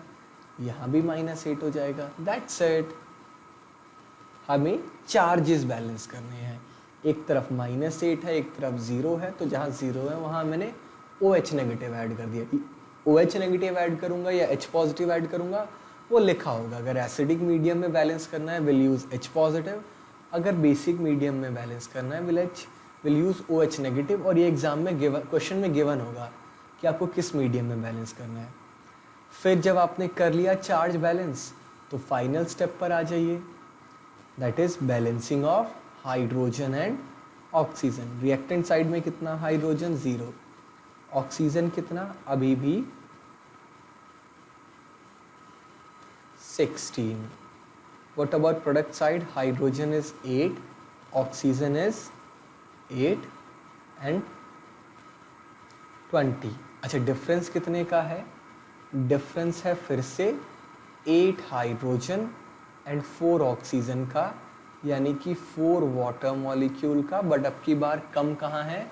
यहाँ भी -8 हो जाएगा। That's it. हमें चार्जेस बैलेंस करने हैं, एक तरफ -8 है, एक तरफ 0 है, तो जहाँ 0 है वहाँ मैंने OH नेगेटिव ऐड कर दिया। OH नेगेटिव ऐड करूँगा या H पॉजिटिव ऐड करूँगा वो लिखा होगा। अगर एसिडिक मीडियम में बैलेंस करना है विल यूज़ H पॉजिटिव, अगर बेसिक मीडियम में बैलेंस करना है विल यूज़ OH नेगेटिव। और ये एग्जाम में क्वेश्चन में गिवन होगा कि आपको किस मीडियम में बैलेंस करना है। फिर जब आपने कर लिया चार्ज बैलेंस तो फाइनल स्टेप पर आ जाइए, that is balancing of hydrogen and oxygen. Reactant side में कितना हाइड्रोजन 0, ऑक्सीजन कितना अभी भी 16। What about product side, hydrogen is 8, oxygen is 8 and 20। अच्छा डिफरेंस कितने का है, डिफरेंस है फिर से 8 हाइड्रोजन एंड 4 ऑक्सीजन का, यानी कि 4 वाटर मॉलिक्यूल का, बट अब की बार कम कहाँ है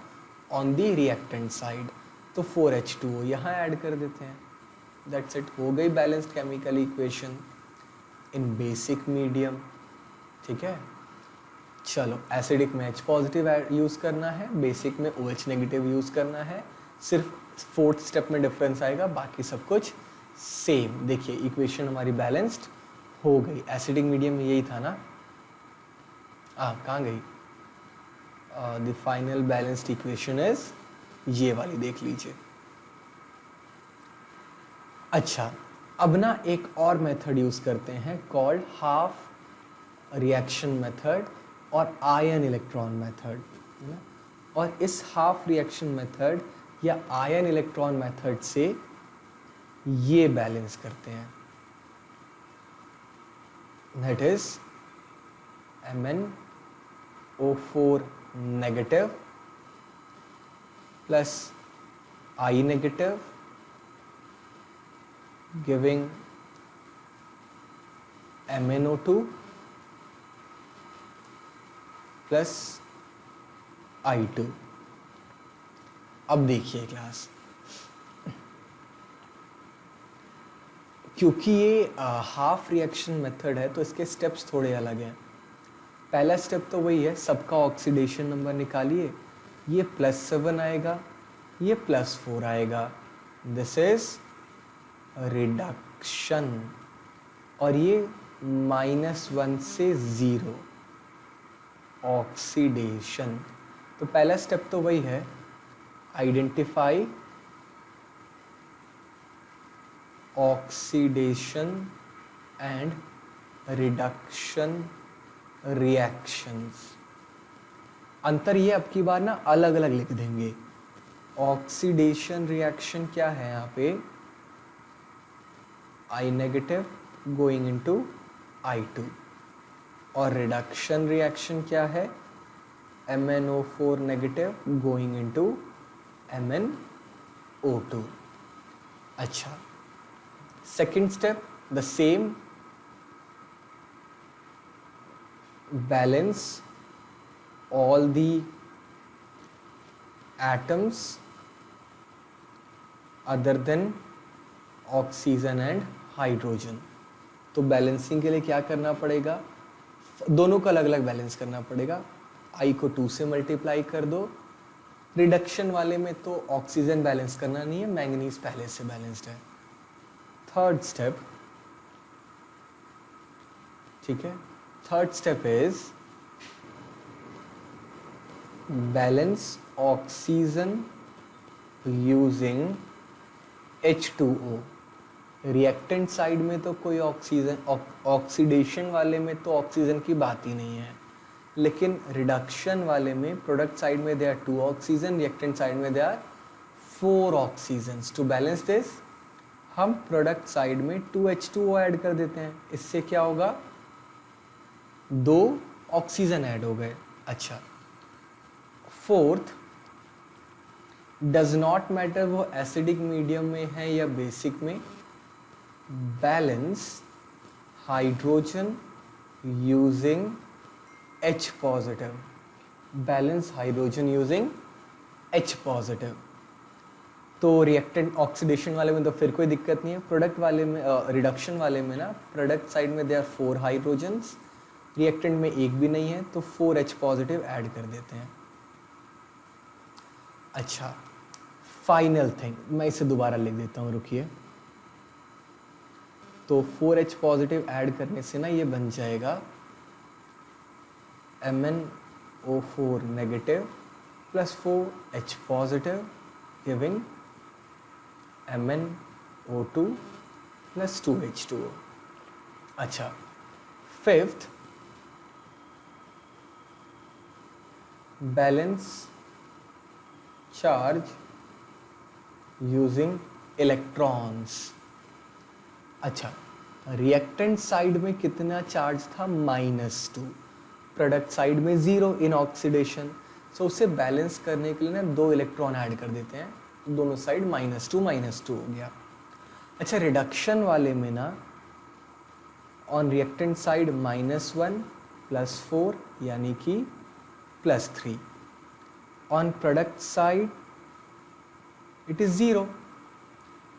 ऑन दी रिएक्टेंट साइड, तो 4H2O यहाँ ऐड कर देते हैं। दैट्स इट, हो गई balanced chemical equation in basic medium. ठीक है, चलो एसिडिक में H पॉजिटिव यूज़ करना है, बेसिक में OH नेगेटिव यूज़ करना है, सिर्फ 4th स्टेप में डिफरेंस आएगा, बाकी सब कुछ सेम। देखिए इक्वेशन हमारी बैलेंस्ड हो गई। एसिडिक मीडियम में यही था ना, कहाँ गई, the final balanced equation is ये वाली, देख लीजिए। अच्छा अब ना एक और मेथड यूज करते हैं कॉल्ड हाफ रिएक्शन मेथड और आयन इलेक्ट्रॉन मेथड। और इस हाफ रिएक्शन मेथड या आयन इलेक्ट्रॉन मेथड से ये बैलेंस करते हैं, that is MnO4 negative plus I negative giving MnO2 plus I2। अब देखिए क्लास, क्योंकि ये हाफ रिएक्शन मेथड है तो इसके स्टेप्स थोड़े अलग हैं। पहला स्टेप तो वही है, सबका ऑक्सीडेशन नंबर निकालिए, ये +7 आएगा, ये +4 आएगा, दिस इज रिडक्शन, और ये -1 से 0 ऑक्सीडेशन। तो पहला स्टेप तो वही है, identify oxidation and reduction reactions. अंतर ये अब की बार ना अलग अलग लिख देंगे। ऑक्सीडेशन रिएक्शन क्या है यहाँ पे, I negative going into I2, और रिडक्शन रिएक्शन क्या है, MnO4 negative going into MnO2। अच्छा second step the same, balance all the atoms other than oxygen and hydrogen। तो बैलेंसिंग के लिए क्या करना पड़ेगा, दोनों का अलग अलग बैलेंस करना पड़ेगा। I को 2 से मल्टीप्लाई कर दो। रिडक्शन वाले में तो ऑक्सीजन बैलेंस करना नहीं है, मैंगनीज पहले से बैलेंस्ड है। थर्ड स्टेप, ठीक है, third step is balance oxygen using H2O। Reactant side में तो कोई ऑक्सीजन, ऑक्सीडेशन वाले में तो ऑक्सीजन की बात ही नहीं है, लेकिन रिडक्शन वाले में प्रोडक्ट साइड में they are 2 oxygen, reactant side में they are 4 oxygens. To balance this हम प्रोडक्ट साइड में 2H2O ऐड कर देते हैं। इससे क्या होगा, 2 ऑक्सीजन ऐड हो गए। अच्छा, फोर्थ, डज नॉट मैटर वो एसिडिक मीडियम में है या बेसिक में, balance hydrogen using H positive, balance hydrogen using H positive. तो रिएक्टेंट ऑक्सीडेशन वाले में तो फिर कोई दिक्कत नहीं है, प्रोडक्ट वाले में रिडक्शन वाले में ना प्रोडक्ट साइड में दे आर 4 हाइड्रोजन्स, रिएक्टेंट में एक भी नहीं है तो 4H पॉजिटिव ऐड कर देते हैं। अच्छा, फाइनल थिंग मैं इसे दोबारा लिख देता हूँ, रुकिए। तो 4H पॉजिटिव ऐड करने से ना ये बन जाएगा MnO4 negative plus 4H positive giving MnO2 plus 2H2O। अच्छा, fifth, balance charge using electrons. अच्छा, रिएक्टेंट साइड में कितना चार्ज था, -2, प्रोडक्ट साइड में 0 इन ऑक्सीडेशन, सो उसे बैलेंस करने के लिए ना 2 इलेक्ट्रॉन ऐड कर देते हैं, दोनों साइड -2 हो गया। अच्छा, रिडक्शन वाले में ना ऑन रिएक्टेंट साइड -1 प्लस 4 यानी कि +3, on product side it is 0।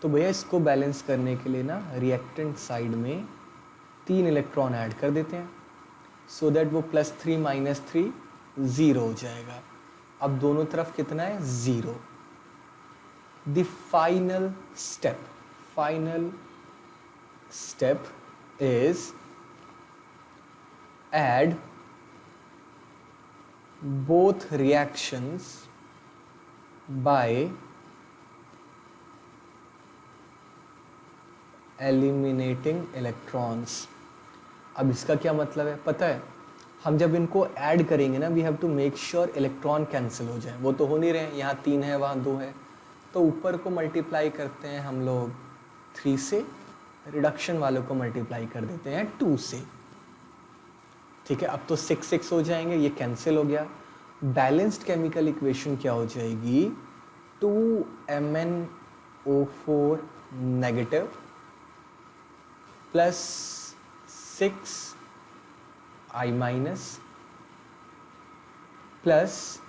तो भैया इसको बैलेंस करने के लिए ना रिएक्टेंट साइड में 3 इलेक्ट्रॉन ऐड कर देते हैं, सो दैट वो +3 -3 0 हो जाएगा। अब दोनों तरफ कितना है, 0। The final step is add both reactions by eliminating electrons। अब इसका क्या मतलब है पता है, हम जब इनको ऐड करेंगे ना we have to make sure electron cancel हो जाए, वो तो हो नहीं रहे हैं, यहाँ 3 है वहाँ 2 है, तो ऊपर को मल्टीप्लाई करते हैं हम लोग 3 से, रिडक्शन वालों को मल्टीप्लाई कर देते हैं 2 से। ठीक है, अब तो 6 6 हो जाएंगे, ये कैंसिल हो गया। बैलेंस्ड केमिकल इक्वेशन क्या हो जाएगी, 2MnO4 negative plus 6I minus plus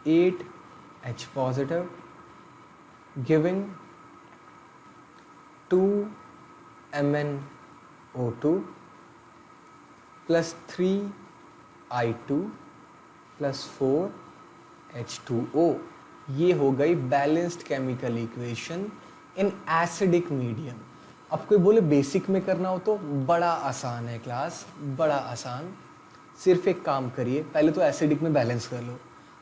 8H positive giving 2MnO2 plus 3I2 plus 4H2O। ये हो गई balanced chemical equation in acidic medium. अब कोई बोले बेसिक में करना हो तो बड़ा आसान है क्लास, बड़ा आसान। सिर्फ एक काम करिए, पहले तो एसिडिक में बैलेंस कर लो।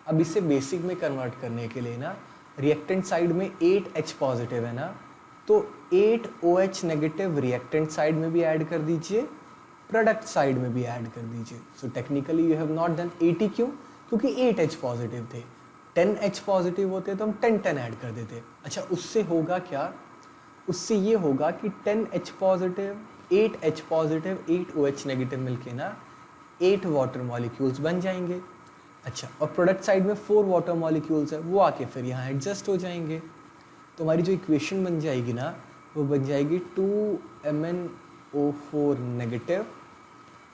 अब इसे बेसिक में कन्वर्ट करने के लिए ना रिएक्टेंट साइड में 8H पॉजिटिव है ना, तो 8OH नेगेटिव रिएक्टेंट साइड में भी ऐड कर दीजिए, प्रोडक्ट साइड में भी ऐड कर दीजिए। So technically you have not done 80, क्यों, क्योंकि 8H पॉजिटिव थे। 10H पॉजिटिव होते तो हम 10 ऐड कर देते। अच्छा, उससे होगा क्या, उससे ये होगा कि 10H positive 8H positive 8OH negative मिलके ना 8 वाटर मॉलिक्यूल्स बन जाएंगे। अच्छा, और प्रोडक्ट साइड में 4 वाटर मॉलिक्यूल्स है, वो आके फिर यहाँ एडजस्ट हो जाएंगे। तो हमारी जो इक्वेशन बन जाएगी ना वो बन जाएगी 2MnO4 negative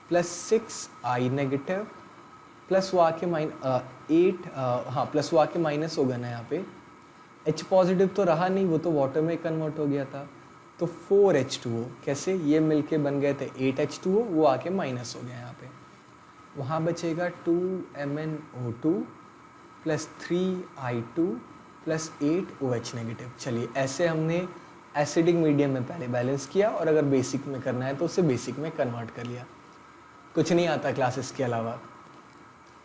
plus 6I negative plus वो आके प्लस वो आके माइनस होगा ना यहाँ पे, H पॉजिटिव तो रहा नहीं, वो तो वाटर में कन्वर्ट हो गया था, तो 4H2O। कैसे, ये मिलके बन गए थे 8H2O, वो आके माइनस हो गया यहाँ पे। वहाँ बचेगा 2MnO2 plus 3I2 plus 8OH negative. चलिए, ऐसे हमने एसिडिक मीडियम में पहले बैलेंस किया, और अगर बेसिक में करना है तो उसे बेसिक में कन्वर्ट कर लिया। कुछ नहीं आता क्लासेस के अलावा,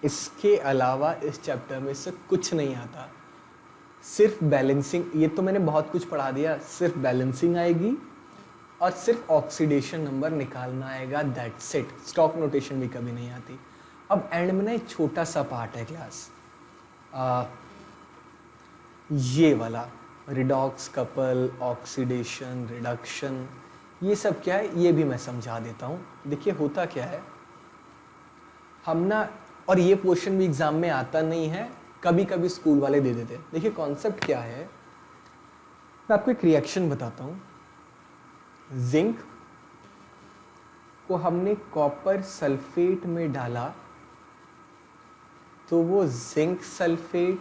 इसके अलावा इस चैप्टर में से कुछ नहीं आता, सिर्फ बैलेंसिंग। ये तो मैंने बहुत कुछ पढ़ा दिया, सिर्फ बैलेंसिंग आएगी और सिर्फ ऑक्सीडेशन नंबर निकालना आएगा, दैट्स इट। स्टॉक नोटेशन भी कभी नहीं आती। अब एंड में ना एक छोटा सा पार्ट है क्लास, ये वाला रिडॉक्स, कपल, ऑक्सीडेशन, रिडक्शन, ये सब क्या है ये भी मैं समझा देता हूँ। देखिए होता क्या है, हम ना, और ये पोर्शन भी एग्जाम में आता नहीं है, कभी कभी स्कूल वाले दे देते हैं। देखिए कॉन्सेप्ट क्या है, मैं आपको एक रिएक्शन बताता हूँ। जिंक को हमने कॉपर सल्फेट में डाला तो वो जिंक सल्फेट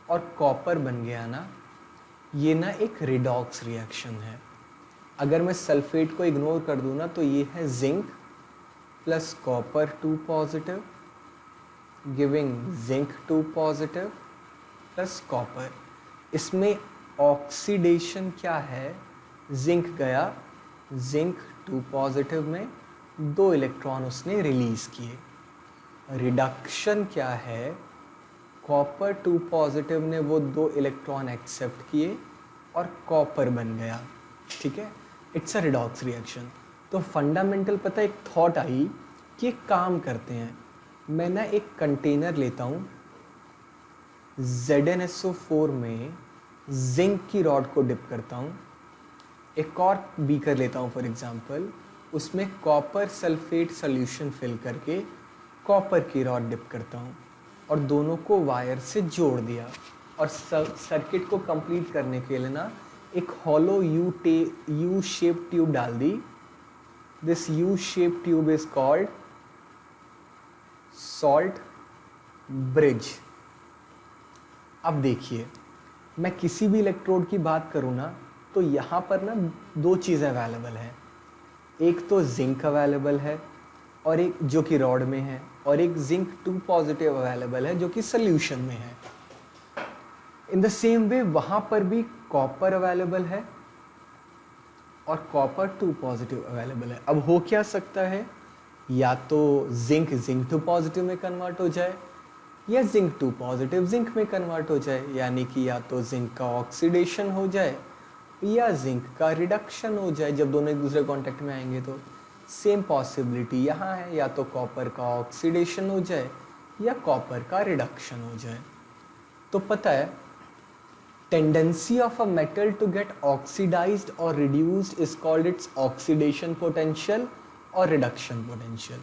और कॉपर बन गया ना, ये ना एक रिडॉक्स रिएक्शन है। अगर मैं सल्फेट को इग्नोर कर दूँ ना तो ये है zinc plus copper 2 positive giving zinc 2 positive plus copper. इसमें ऑक्सीडेशन क्या है, जिंक गया, जिंक 2 पॉजिटिव में 2 इलेक्ट्रॉन उसने रिलीज किए। रिडक्शन क्या है, कॉपर 2 पॉजिटिव ने वो 2 इलेक्ट्रॉन एक्सेप्ट किए और कॉपर बन गया। ठीक है, इट्स अ रिडॉक्स रिएक्शन। तो फंडामेंटल पता एक थॉट आई कि एक काम करते हैं, मैं ना एक कंटेनर लेता हूँ, ZnSO4 में जिंक की रॉड को डिप करता हूँ, एक और बीकर लेता हूँ फॉर एग्जांपल, उसमें कॉपर सल्फेट सॉल्यूशन फिल करके कॉपर की रॉड डिप करता हूँ और दोनों को वायर से जोड़ दिया। और सर्किट को कंप्लीट करने के लिए ना एक हॉलो यू शेप ट्यूब डाल दी। This U shape tube is called salt bridge. अब देखिए, मैं किसी भी इलेक्ट्रोड की बात करूँ ना तो यहाँ पर ना 2 चीज़ें अवेलेबल हैं। एक तो जिंक अवेलेबल है और एक जो कि रॉड में है, और एक जिंक 2 पॉजिटिव अवेलेबल है जो कि सोल्यूशन में है। इन द सेम वे वहाँ पर भी कॉपर अवेलेबल है और कॉपर 2 पॉजिटिव अवेलेबल है। अब हो क्या सकता है, या तो जिंक 2 पॉजिटिव में कन्वर्ट हो जाए या जिंक 2 पॉजिटिव जिंक में कन्वर्ट हो जाए, यानी कि या तो जिंक का ऑक्सीडेशन हो जाए या जिंक का रिडक्शन हो जाए। जब दोनों एक दूसरे कॉन्टेक्ट में आएंगे तो सेम पॉसिबिलिटी यहाँ है, या तो कॉपर का ऑक्सीडेशन हो जाए या कॉपर का रिडक्शन हो जाए। तो पता है, tendency of a metal to get oxidized or reduced is called its oxidation potential or reduction potential.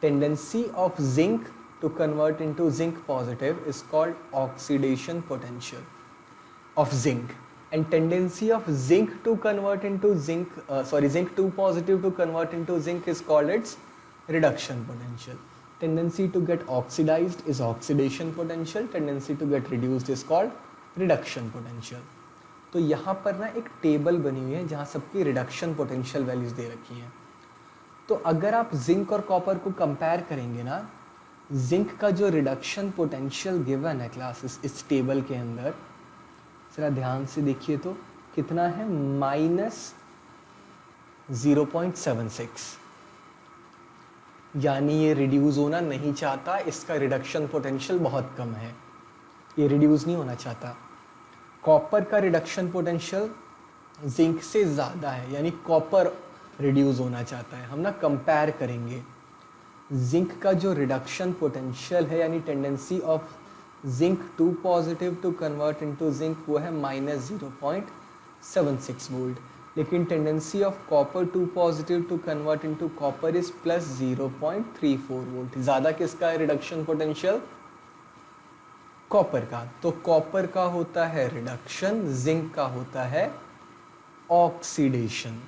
Tendency of zinc to convert into zinc positive is called oxidation potential of zinc, and tendency of zinc to convert into zinc zinc 2 positive to convert into zinc is called its reduction potential. Tendency to get oxidized is oxidation potential, tendency to get reduced is called reduction potential. तो यहाँ पर ना एक table बनी हुई है जहाँ सबकी रिडक्शन पोटेंशियल वैल्यूज दे रखी हैं। तो अगर आप जिंक और कॉपर को कंपेयर करेंगे ना, जिंक का जो रिडक्शन पोटेंशियल गिवन है क्लास इस टेबल के अंदर, जरा ध्यान से देखिए तो कितना है, -0.76, यानी ये रिड्यूस होना नहीं चाहता, इसका रिडक्शन पोटेंशियल बहुत कम है, ये रिड्यूस नहीं होना चाहता। कॉपर का रिडक्शन पोटेंशियल जिंक से ज़्यादा है, यानी कॉपर रिड्यूस होना चाहता है। हम ना कंपेयर करेंगे, जिंक का जो रिडक्शन पोटेंशियल है यानी tendency of zinc 2 positive to convert into zinc, वो है -0.76 वोल्ट, लेकिन tendency of copper 2 positive to convert into copper is +0.34 volt. ज़्यादा किसका है रिडक्शन पोटेंशियल, कॉपर का। तो कॉपर का होता है रिडक्शन, जिंक का होता है ऑक्सीडेशन।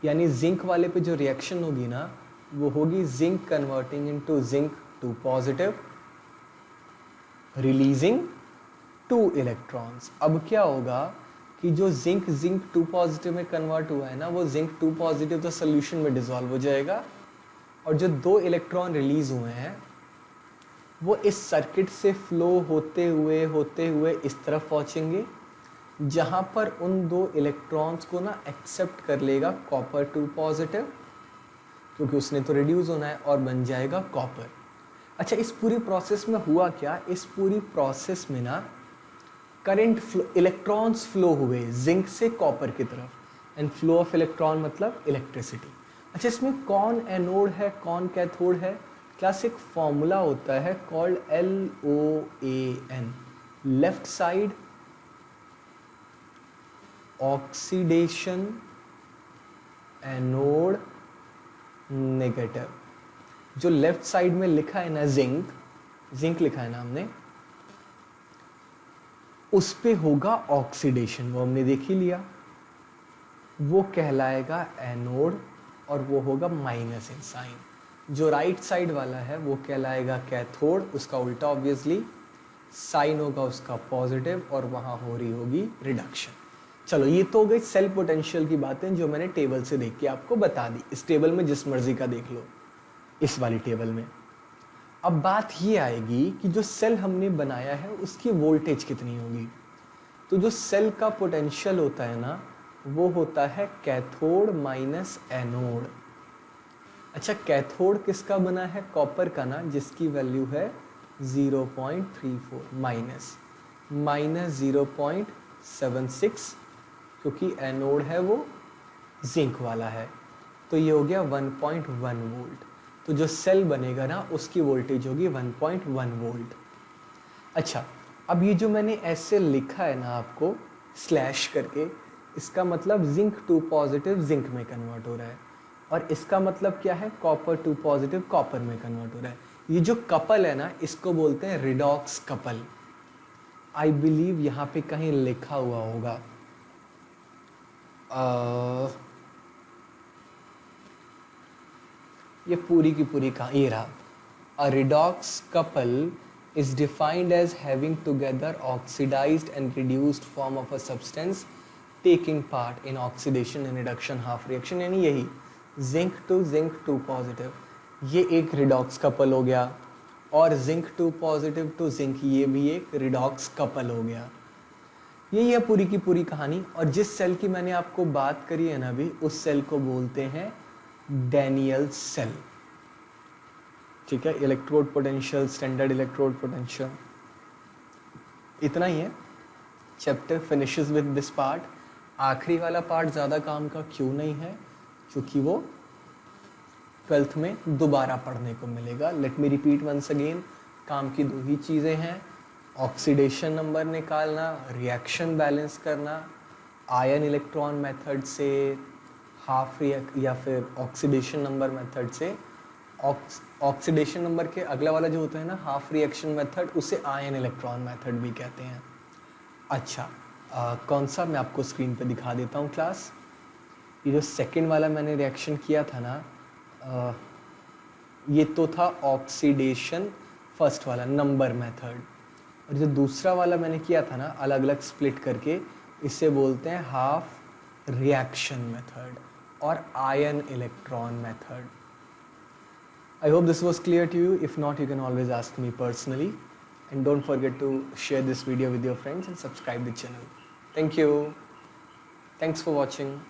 यानी जिंक वाले पे जो रिएक्शन होगी ना वो होगी zinc converting into zinc 2 positive releasing 2 electrons. अब क्या होगा कि जो जिंक 2 पॉजिटिव में कन्वर्ट हुआ है ना, वो जिंक 2 पॉजिटिव तो सोल्यूशन में डिसॉल्व हो जाएगा, और जो 2 इलेक्ट्रॉन रिलीज हुए हैं वो इस सर्किट से फ्लो होते हुए इस तरफ पहुंचेंगे, जहां पर उन 2 इलेक्ट्रॉन्स को ना एक्सेप्ट कर लेगा कॉपर 2 पॉजिटिव, क्योंकि उसने तो रिड्यूस होना है, और बन जाएगा कॉपर। अच्छा, इस पूरी प्रोसेस में हुआ क्या, इस पूरी प्रोसेस में ना करंट फ्लो, इलेक्ट्रॉन्स फ्लो हुए जिंक से कॉपर की तरफ, एंड फ्लो ऑफ इलेक्ट्रॉन मतलब इलेक्ट्रिसिटी। अच्छा, इसमें कौन एनोड है कौन कैथोड है, क्लासिक फॉर्मूला होता है called LOAN, left side oxidation anode negative, जो लेफ्ट साइड में लिखा है ना जिंक, जिंक लिखा है ना हमने, उस पे होगा ऑक्सीडेशन, वो हमने देख ही लिया, वो कहलाएगा एनोड और वो होगा माइनस इन साइन। जो राइट साइड वाला है वो कहलाएगा कैथोड, उसका उल्टा ऑब्वियसली, साइन होगा उसका पॉजिटिव और वहां हो रही होगी रिडक्शन। चलो ये तो हो गई सेल पोटेंशियल की बातें जो मैंने टेबल से देख के आपको बता दी। इस टेबल में जिस मर्जी का देख लो, इस वाली टेबल में। अब बात ये आएगी कि जो सेल हमने बनाया है उसकी वोल्टेज कितनी होगी। तो जो सेल का पोटेंशियल होता है ना, वो होता है कैथोड माइनस एनोड। अच्छा, कैथोड किसका बना है? कॉपर का ना, जिसकी वैल्यू है 0.34 माइनस 0.76, क्योंकि एनोड है वो जिंक वाला है। तो ये हो गया 1.1 वोल्ट। तो जो सेल बनेगा ना उसकी वोल्टेज होगी 1.1 वोल्ट। अच्छा, अब ये जो मैंने ऐसे लिखा है ना आपको स्लैश करके, इसका मतलब जिंक टू पॉजिटिव जिंक में कन्वर्ट हो रहा है, और इसका मतलब क्या है? कॉपर टू पॉजिटिव कॉपर में कन्वर्ट हो रहा है। ये जो कपल है ना, इसको बोलते हैं रिडॉक्स कपल। आई बिलीव यहाँ पे कहीं लिखा हुआ होगा, ये पूरी की पूरी कहाँ, ये रहा। A redox couple is defined as having together oxidized and reduced form of a substance taking part in oxidation and reduction half reaction, यानी यही zinc to positive, ये एक redox couple हो गया, और zinc to positive to zinc ये भी एक redox couple हो गया। यही है पूरी की पूरी कहानी। और जिस सेल की मैंने आपको बात करी है ना अभी, उस सेल को बोलते हैं डैनियल सेल। ठीक है, electrode potential, standard electrode potential, इतना ही है। Chapter finishes with this part. आखिरी वाला पार्ट ज़्यादा काम का क्यों नहीं है? क्योंकि वो 12th में दोबारा पढ़ने को मिलेगा। Let me repeat once again, काम की दो ही चीज़ें हैं, ऑक्सीडेशन नंबर निकालना, रिएक्शन बैलेंस करना, आयन इलेक्ट्रॉन मेथड से हाफ या फिर ऑक्सीडेशन नंबर मेथड से। ऑक्सीडेशन नंबर के अगला वाला जो होता है ना हाफ रिएक्शन मेथड, उसे आयन इलेक्ट्रॉन मेथड भी कहते हैं। अच्छा, कौन सा मैं आपको स्क्रीन पे दिखा देता हूँ क्लास। ये जो सेकंड वाला मैंने रिएक्शन किया था ना, ये तो था ऑक्सीडेशन फर्स्ट वाला नंबर मेथड, और जो दूसरा वाला मैंने किया था ना अलग अलग स्प्लिट करके, इसे बोलते हैं हाफ रिएक्शन मेथड और ion electron method. I hope this was clear to you. If not, you can always ask me personally. And don't forget to share this video with your friends and subscribe the channel. Thank you. Thanks for watching.